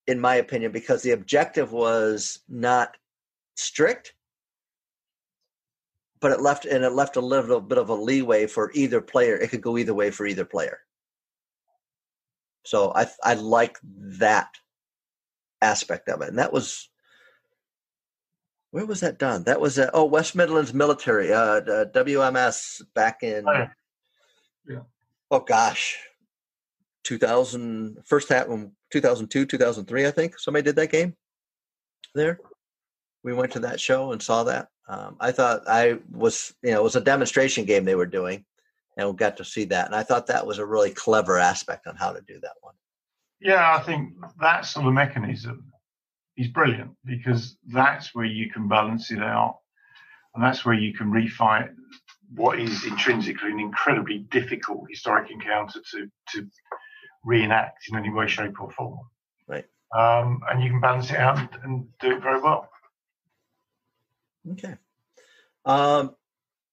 in my opinion, because the objective was not strict, but it left a little bit of a leeway for either player. It could go either way for either player. So I like that aspect of it. And that was, where was that done? That was West Midlands Military, WMS back in, oh gosh, 2000, first half, 2002, 2003, I think. Somebody did that game there. We went to that show and saw that. I thought it was a demonstration game they were doing, and we got to see that. And I thought that was a really clever aspect on how to do that one. Yeah, I think that sort of mechanism is brilliant, because that's where you can balance it out, and that's where you can refight what is intrinsically an incredibly difficult historic encounter to reenact in any way, shape, or form. Right. And you can balance it out and do it very well. Okay.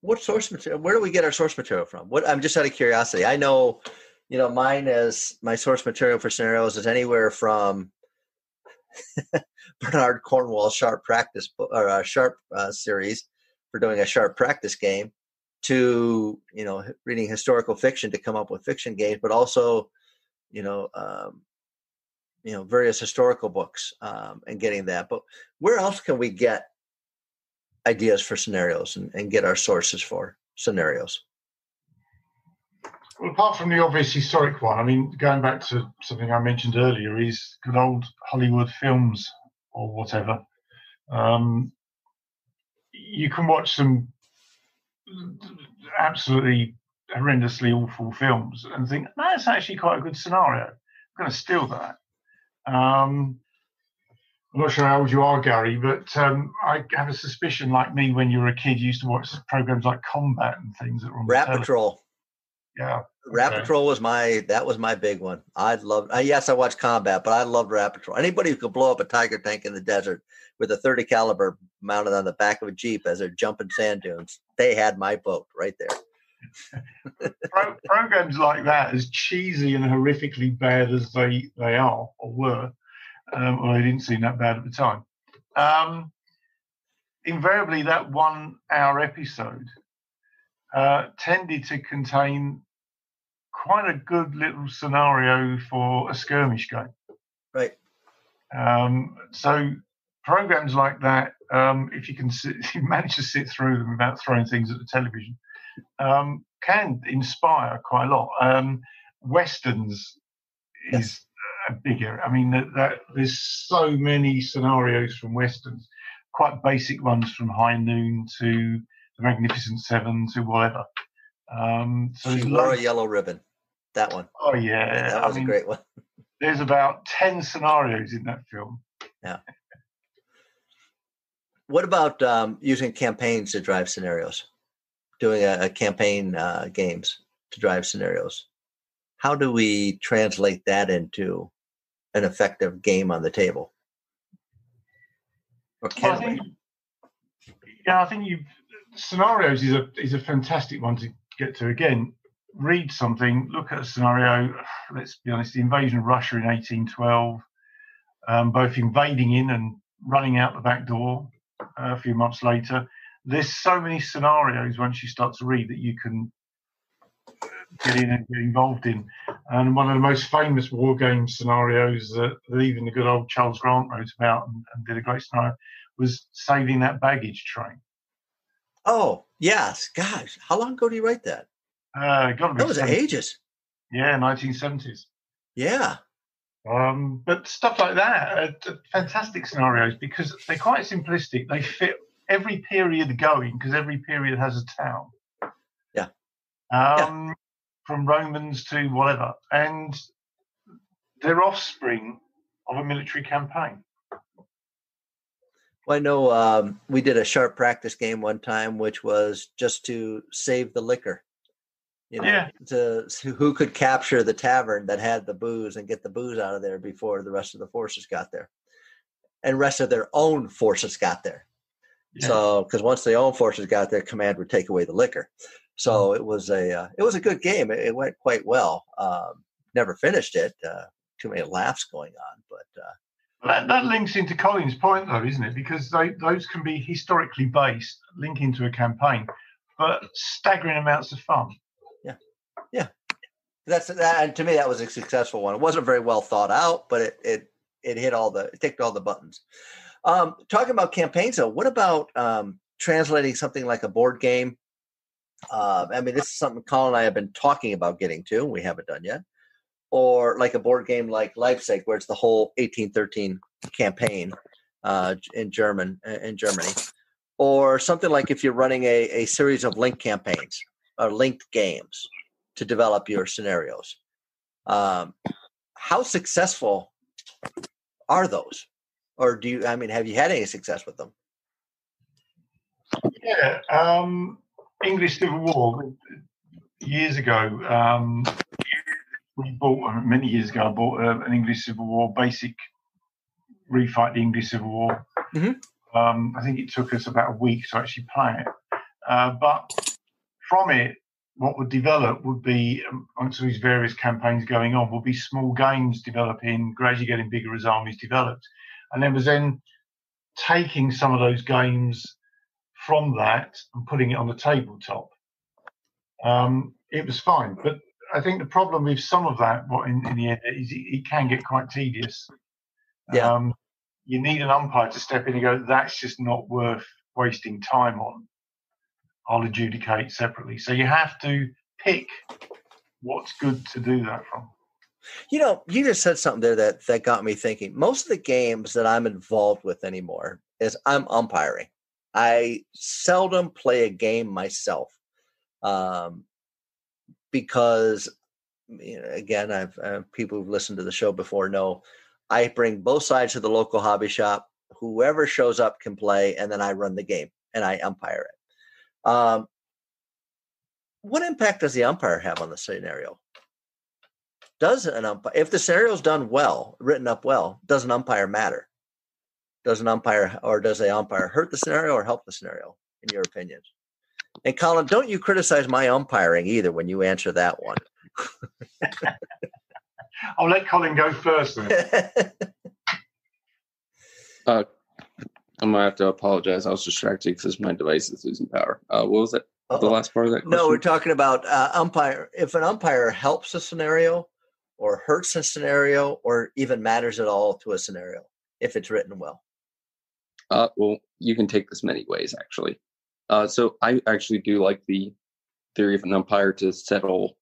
What source material? Where do we get our source material from? I'm just out of curiosity. I know, mine is, my source material for scenarios is anywhere from Bernard Cornwell's Sharp Practice or Sharp series for doing a Sharp practice game, to reading historical fiction to come up with fiction games, but also various historical books and getting that. But where else can we get ideas for scenarios and get our sources for scenarios? Well, apart from the obvious historic one, I mean, going back to something I mentioned earlier, is good old Hollywood films or whatever. You can watch some absolutely horrendously awful films and think, that's actually quite a good scenario. I'm going to steal that. I'm not sure how old you are, Gary, but I have a suspicion, like me, when you were a kid, you used to watch programs like Combat and things that were on Rat Patrol. Yeah. Rat Patrol was my big one. I loved. Yes, I watched Combat, but I loved Rat Patrol. Anybody who could blow up a Tiger tank in the desert with a .30 caliber mounted on the back of a Jeep as they're jumping sand dunes, they had my vote right there. Programs like that, as cheesy and horrifically bad as they are or were, well, they didn't seem that bad at the time. Invariably, that 1 hour episode tended to contain quite a good little scenario for a skirmish game. Right. So programs like that, if you can manage to sit through them without throwing things at the television, can inspire quite a lot. Westerns is a big area. I mean, that there's so many scenarios from Westerns, quite basic ones from High Noon to The Magnificent Seven to whatever. So She there's wore a loads. yellow ribbon. That one. Oh yeah, That was a great one. there's about 10 scenarios in that film. Yeah. What about using campaigns to drive scenarios? Doing a campaign games to drive scenarios. How do we translate that into an effective game on the table? Or can we? I think scenarios is a fantastic one to get to. Again, read something, look at a scenario. Let's be honest, the invasion of Russia in 1812, both invading in and running out the back door a few months later. There's so many scenarios once you start to read that you can get in and get involved in. And one of the most famous war game scenarios that even the good old Charles Grant wrote about and did a great scenario was saving that baggage train. Oh, yes. Gosh, how long ago did you write that? That was ages. Yeah, 1970s. Yeah. But stuff like that are fantastic scenarios because they're quite simplistic. They fit every period going because every period has a town. Yeah. From Romans to whatever. And they're offspring of a military campaign. Well, I know we did a sharp practice game one time, which was just to save the liquor. To who could capture the tavern that had the booze and get the booze out of there before the rest of the forces got there, and rest of their own forces got there. Yeah. So, because once the own forces got there, command would take away the liquor. So it was a good game. It went quite well. Never finished it. Too many laughs going on, but that links into Colin's point, though, isn't it? Because those can be historically based, link into a campaign, but staggering amounts of fun. Yeah. That's that. And to me, that was a successful one. It wasn't very well thought out, but it ticked all the buttons. Talking about campaigns, though, what about translating something like a board game? This is something Colin and I have been talking about getting to, and we haven't done yet. Or like a board game like Leipzig, where it's the whole 1813 campaign in Germany. Or something like if you're running a series of linked campaigns or linked games to develop your scenarios. How successful are those? Or have you had any success with them? Yeah. English Civil War, years ago, many years ago, I bought an English Civil War basic refight the English Civil War. Mm-hmm. I think it took us about a week to actually play it. But from it, what would develop would be, amongst these various campaigns going on, would be small games developing, gradually getting bigger as armies developed. And there was then taking some of those games from that and putting it on the tabletop. It was fine. But I think the problem with some of that, in the end, is it can get quite tedious. Yeah. You need an umpire to step in and go, that's just not worth wasting time on. I'll adjudicate separately. So you have to pick what's good to do that from. You just said something there that got me thinking. Most of the games that I'm involved with anymore is I'm umpiring. I seldom play a game myself because, again, I've people who've listened to the show before know I bring both sides to the local hobby shop. Whoever shows up can play, and then I run the game and I umpire it. What impact does the umpire have on the scenario? Does an umpire, if the scenario is done well, written up well, does an umpire matter? Does the umpire hurt the scenario or help the scenario, in your opinion? And Colin, don't you criticize my umpiring either when you answer that one. I'll let Colin go first then. I'm going to have to apologize. I was distracted because my device is losing power. What was it? The last part of that question? No, we're talking about umpire. If an umpire helps a scenario or hurts a scenario or even matters at all to a scenario, if it's written well. Well, you can take this many ways, actually. So I actually do like the theory of an umpire to settle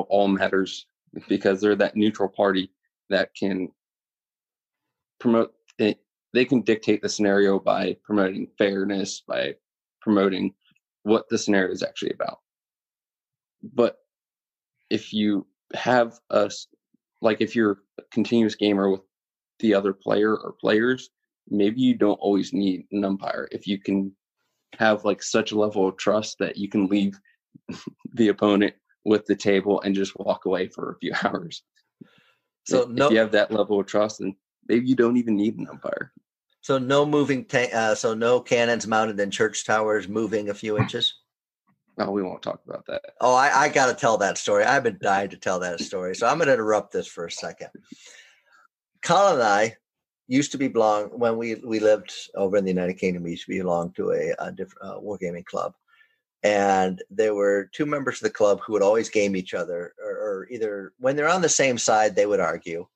all matters because they're that neutral party that can promote it. They can dictate the scenario by promoting fairness, by promoting what the scenario is actually about. But if you have if you're a continuous gamer with the other player or players, maybe you don't always need an umpire. If you can have like such a level of trust that you can leave the opponent with the table and just walk away for a few hours. So if you have that level of trust, then maybe you don't even need an umpire. So no moving, so no cannons mounted in church towers moving a few inches? No, we won't talk about that. Oh, I got to tell that story. I've been dying to tell that story. So I'm going to interrupt this for a second. Colin and I used to belong, when we lived over in the United Kingdom, we used to belong to a different wargaming club. And there were two members of the club who would always game each other, or either when they're on the same side, they would argue.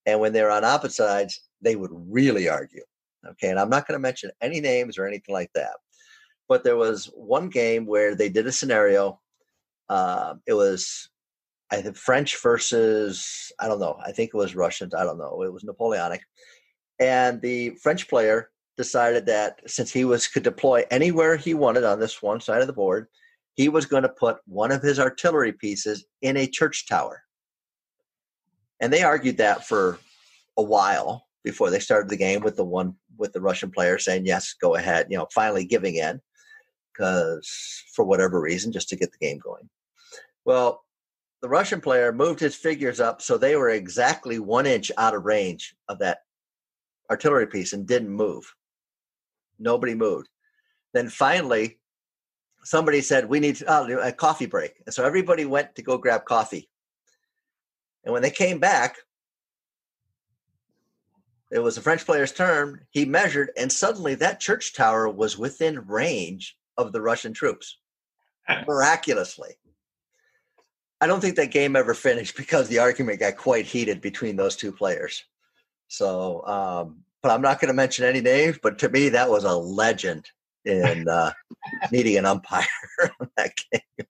And when they're on opposite sides, they would really argue. Okay. And I'm not going to mention any names or anything like that. But there was one game where they did a scenario. It was, I think, French versus, I don't know. I think it was Russians. I don't know. It was Napoleonic. And the French player decided that since he could deploy anywhere he wanted on this one side of the board, he was going to put one of his artillery pieces in a church tower. And they argued that for a while before they started the game, with the Russian player saying, yes, go ahead, finally giving in, because for whatever reason, just to get the game going. Well, the Russian player moved his figures up so they were exactly 1 inch out of range of that artillery piece and didn't move. Nobody moved. Then finally, somebody said, we need a coffee break. And so everybody went to go grab coffee. And when they came back, it was the French player's turn. He measured, and suddenly that church tower was within range of the Russian troops, miraculously. I don't think that game ever finished because the argument got quite heated between those two players. So, but I'm not going to mention any names, but to me, that was a legend in needing an umpire on that game.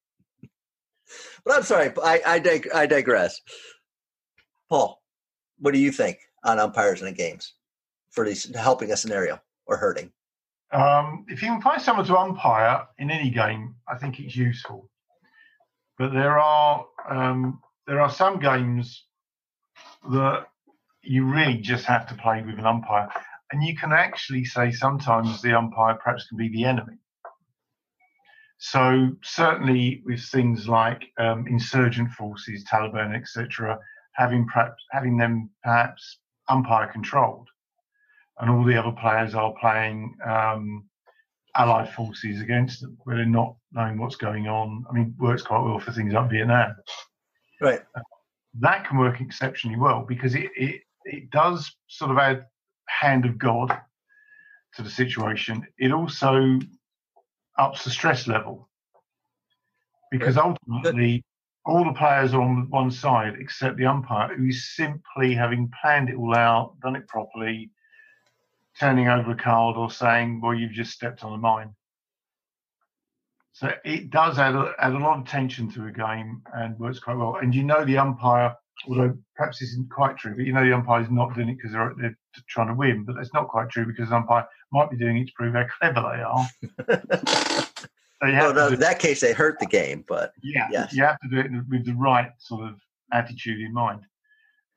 But I'm sorry, I digress. Paul, what do you think on umpires in the games for these helping a scenario or hurting? If you can find someone to umpire in any game, I think it's useful. But there are some games that you really just have to play with an umpire, and you can actually say sometimes the umpire perhaps can be the enemy. So certainly with things like insurgent forces, Taliban, etc., having them perhaps umpire controlled, and all the other players are playing allied forces against them, where they're not knowing what's going on. I mean, works quite well for things like Vietnam. Right. That can work exceptionally well because it does sort of add hand of God to the situation. It also ups the stress level because ultimately all the players are on one side except the umpire, who is simply, having planned it all out, done it properly, turning over a card or saying, well, you've just stepped on a mine. So it does add a lot of tension to a game and works quite well. And the umpire, although perhaps this isn't quite true, but the umpire is not doing it because they're trying to win. But that's not quite true because the umpire might be doing it to prove how clever they are. In that case, they hurt the game. But yes. You have to do it with the right sort of attitude in mind.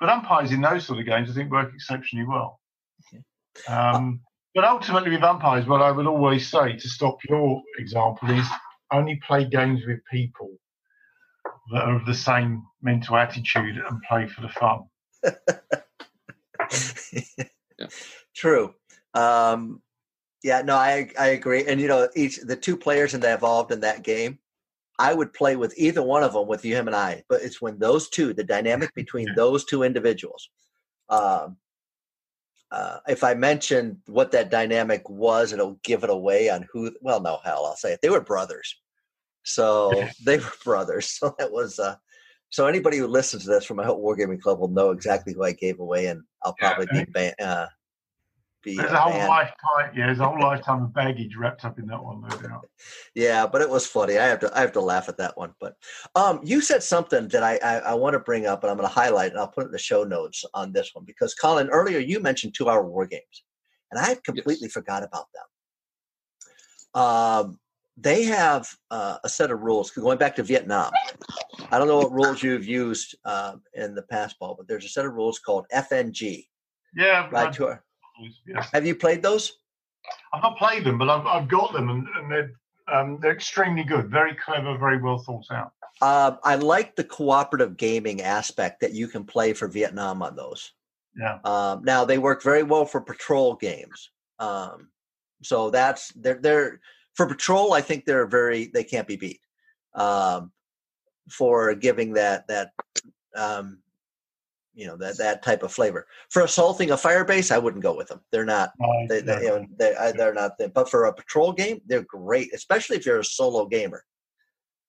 But umpires in those sort of games, I think, work exceptionally well. Okay. But ultimately with umpires, what I would always say to stop your example is only play games with people that are of the same mental attitude and play for the fun. Yeah. True. I agree. And, the two players involved in that game, I would play with either one of them, with him and I. But it's when those two, the dynamic between those two individuals, if I mention what that dynamic was, it'll give it away on who. Well, no, hell, I'll say it. They were brothers. So they were brothers. So that was. So anybody who listens to this from my whole wargaming club will know exactly who I gave away, and I'll probably be there's a whole lifetime. Yeah, there's a whole lifetime of baggage wrapped up in that one, no doubt. Yeah, but it was funny. I have to laugh at that one. But you said something that I want to bring up, and I'm going to highlight, and I'll put it in the show notes on this one, because Colin, earlier you mentioned 2-hour war games, and I completely forgot about them. they have a set of rules going back to Vietnam. I don't know what rules you've used in the past, Paul, but there's a set of rules called FNG. Yeah. Right. Have you played those? I've not played them, but I've got them, and they're extremely good, very clever, very well thought out. I like the cooperative gaming aspect that you can play for Vietnam on those. Yeah. Now they work very well for patrol games. So that's they're for patrol. I think they can't be beat for giving that that type of flavor. For assaulting a fire base, I wouldn't go with them. They're not. They're not. But for a patrol game, they're great, especially if you're a solo gamer.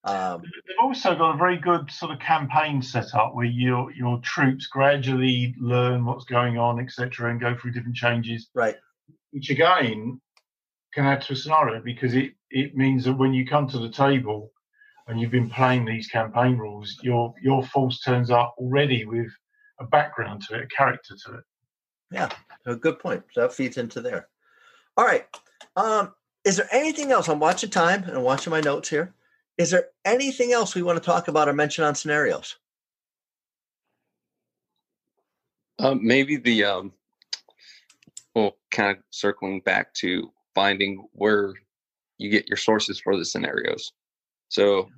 They've also got a very good sort of campaign setup where your troops gradually learn what's going on, etc., and go through different changes. Right. Which again can add to a scenario, because it means that when you come to the table and you've been playing these campaign rules, your force turns up already with a background to it, a character to it. Yeah, a good point. So that feeds into there. All right. Is there anything else? I'm watching time and I'm watching my notes here. Is there anything else we want to talk about or mention on scenarios? Maybe kind of circling back to finding where you get your sources for the scenarios. So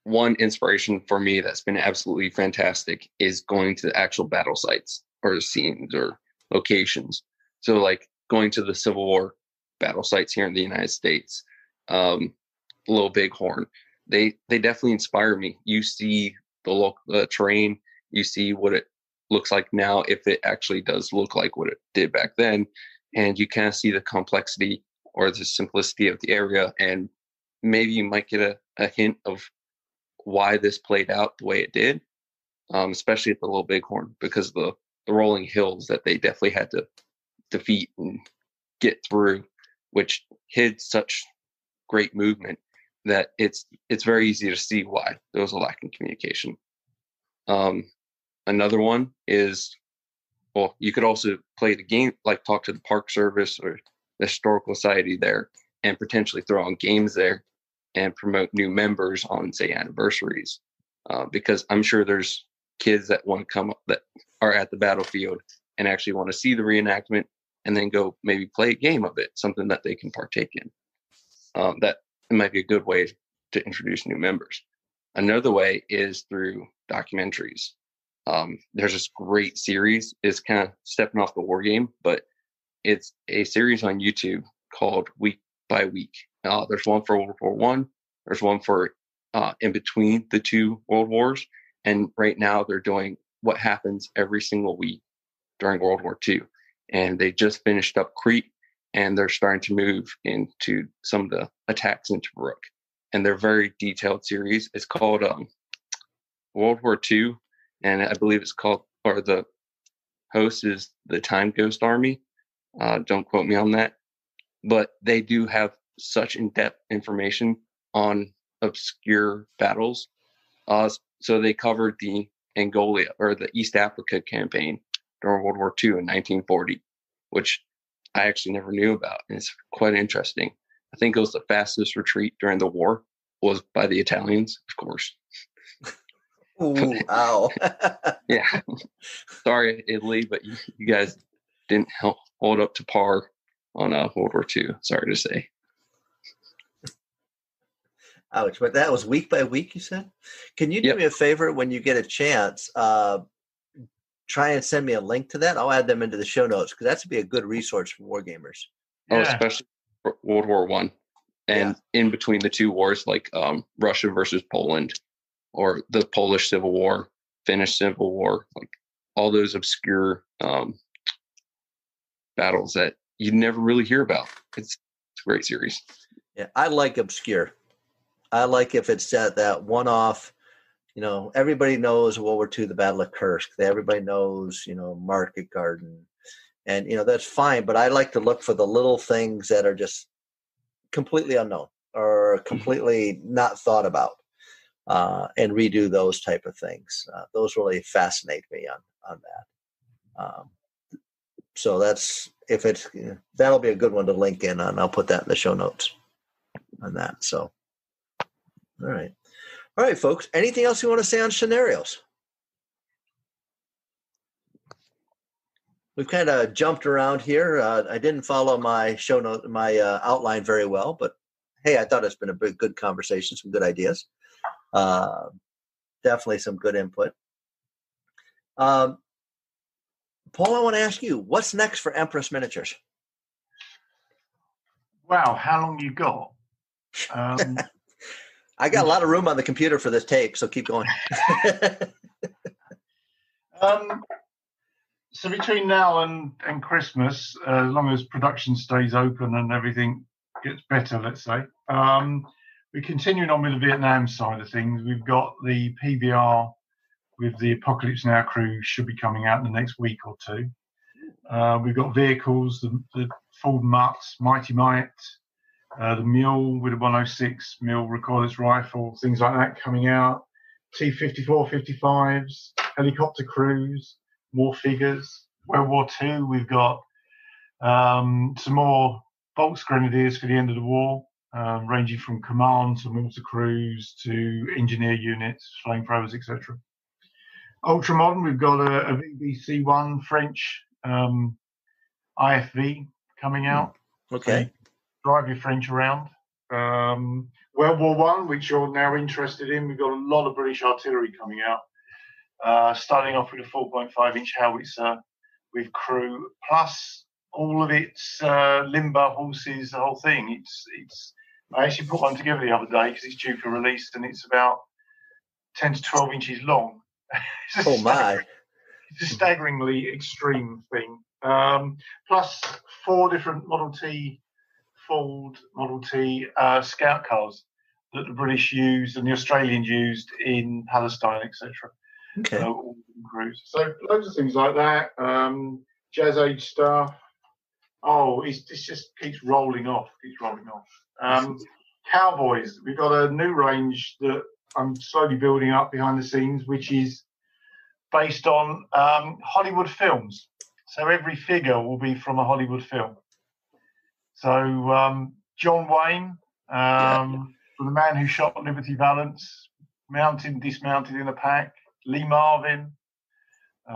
one inspiration for me that's been absolutely fantastic is going to the actual battle sites or scenes or locations. So like going to the Civil War battle sites here in the United States, Little Bighorn, they definitely inspire me. You see the local terrain, you see what it looks like now, if it actually does look like what it did back then, and you kind of see the complexity or the simplicity of the area, and maybe you might get a hint of why this played out the way it did, especially at the Little Bighorn, because the rolling hills that they definitely had to defeat and get through, which hid such great movement that it's very easy to see why there was a lack in communication. Another one is, well, you could also play the game, like talk to the Park Service or the Historical Society there, and potentially throw on games there and promote new members on, say, anniversaries. Because I'm sure there's kids that want to come up that are at the battlefield and actually want to see the reenactment and then go maybe play a game of it, something that they can partake in. That might be a good way to introduce new members. Another way is through documentaries. There's this great series. It's kind of stepping off the war game, but it's a series on YouTube called Week by Week. There's one for World War I. There's one for in between the two world wars. And right now they're doing what happens every single week during World War II. And they just finished up Crete, and they're starting to move into some of the attacks into Rook. And they're very detailed series. It's called World War II, and I believe it's called, or the host is the Time Ghost Army. Don't quote me on that. But they do have such in-depth information on obscure battles. So they covered the Angola or the East Africa campaign during World War II in 1940, which I actually never knew about. And it's quite interesting. I think it was the fastest retreat during the war was by the Italians, of course. Ooh, ow. Yeah. Sorry, Italy, but you guys didn't hold up to par on World War II. Sorry to say. Ouch. But that was week by week, you said? Can you do me a favor when you get a chance? Try and send me a link to that. I'll add them into the show notes because that's to be a good resource for wargamers. Oh, especially for World War I. And in between the two wars, like Russia versus Poland, or the Polish Civil War, Finnish Civil War, like all those obscure battles that you never really hear about. It's a great series. Yeah, I like obscure. I like if it's that one-off. You know, everybody knows World War II, the Battle of Kursk. Everybody knows, Market Garden. And, that's fine. But I like to look for the little things that are just completely unknown or completely not thought about and redo those type of things. Those really fascinate me on that. So that's, if it's, that'll be a good one to link in on. I'll put that in the show notes. on that. So, all right, folks. Anything else you want to say on scenarios? We've kind of jumped around here. I didn't follow my outline very well, but hey, I thought it's been a good conversation, some good ideas. Definitely some good input. Paul, I want to ask you, what's next for Empress Miniatures? Wow, how long you got? I got a lot of room on the computer for this tape, so keep going. So between now and Christmas, as long as production stays open and everything gets better, let's say, we're continuing on with the Vietnam side of things. We've got the PBR with the Apocalypse Now crew should be coming out in the next week or two. We've got vehicles, the Ford Mutt, Mighty Might, the Mule with a 106 mil recoilless rifle, things like that coming out. T-54, 55s, helicopter crews, more figures. World War II, we've got some more Volks Grenadiers for the end of the war, ranging from command to mortar crews to engineer units, flamethrowers, etc. Ultra modern, we've got a VBC-1 French IFV coming out. Okay. So drive your French around. World War One, which you're now interested in, we've got a lot of British artillery coming out. Starting off with a 4.5-inch howitzer with crew, plus all of its limber horses, the whole thing. It's. I actually put one together the other day because it's due for release, and it's about 10 to 12 inches long. Oh my! It's a staggeringly extreme thing. Plus 4 different Ford Model T scout cars that the British used and the Australians used in Palestine, etc. Okay. So loads of things like that. Jazz Age stuff. Oh, it just keeps rolling off. Cowboys. We've got a new range that I'm slowly building up behind the scenes, which is based on Hollywood films. So every figure will be from a Hollywood film. So John Wayne, from The Man Who Shot Liberty Valance, mounted and dismounted in a pack. Lee Marvin, 2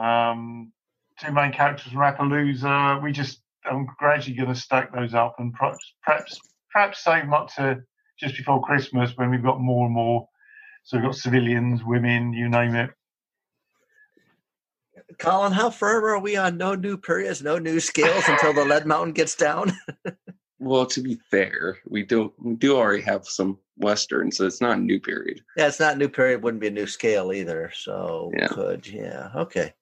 main characters from Appaloosa. I'm gradually going to stack those up and perhaps save them up to just before Christmas when we've got more and more. So we've got civilians, women, you name it. Colin, how firm are we on no new periods, no new scales until the Lead Mountain gets down? Well, to be fair, we do already have some Western, so it's not a new period. Yeah, it's not a new period. Wouldn't be a new scale either. So okay.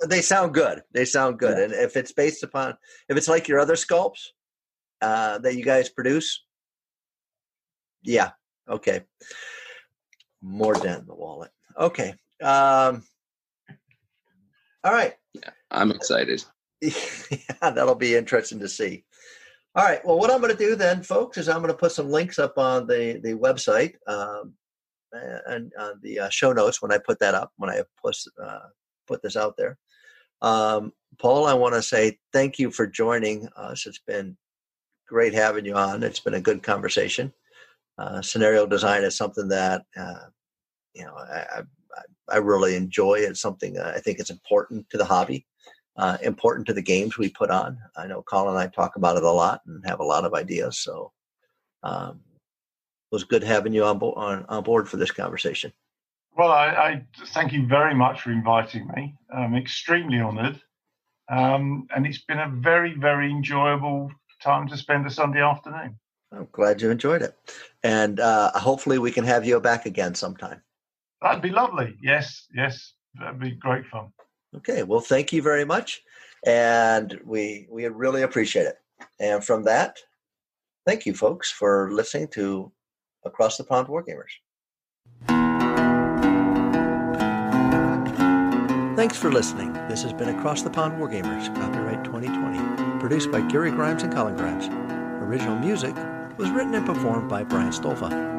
They sound good. Yeah. And if it's if it's like your other sculpts that you guys produce, yeah, okay. More dent in the wallet. Okay. All right. Yeah, I'm excited. Yeah, that'll be interesting to see. All right. Well, what I'm going to do then, folks, is I'm going to put some links up on the website and on the show notes when I put that up, when I put this out there. Paul, I want to say thank you for joining us. It's been great having you on. It's been a good conversation. Scenario design is something that I really enjoy. It's something I think it's important to the hobby, important to the games we put on. I know Colin and I talk about it a lot and have a lot of ideas. So it was good having you on board for this conversation. Well, I thank you very much for inviting me. I'm extremely honoured. And it's been a very, very enjoyable time to spend a Sunday afternoon. I'm glad you enjoyed it. And hopefully we can have you back again sometime. That'd be lovely. Yes. That'd be great fun. Okay. Well, thank you very much. And we really appreciate it. And from that, thank you, folks, for listening to Across the Pond Wargamers. Thanks for listening. This has been Across the Pond Wargamers, copyright 2020, produced by Gary Grimes and Colin Grimes. Original music was written and performed by Brian Stolfa.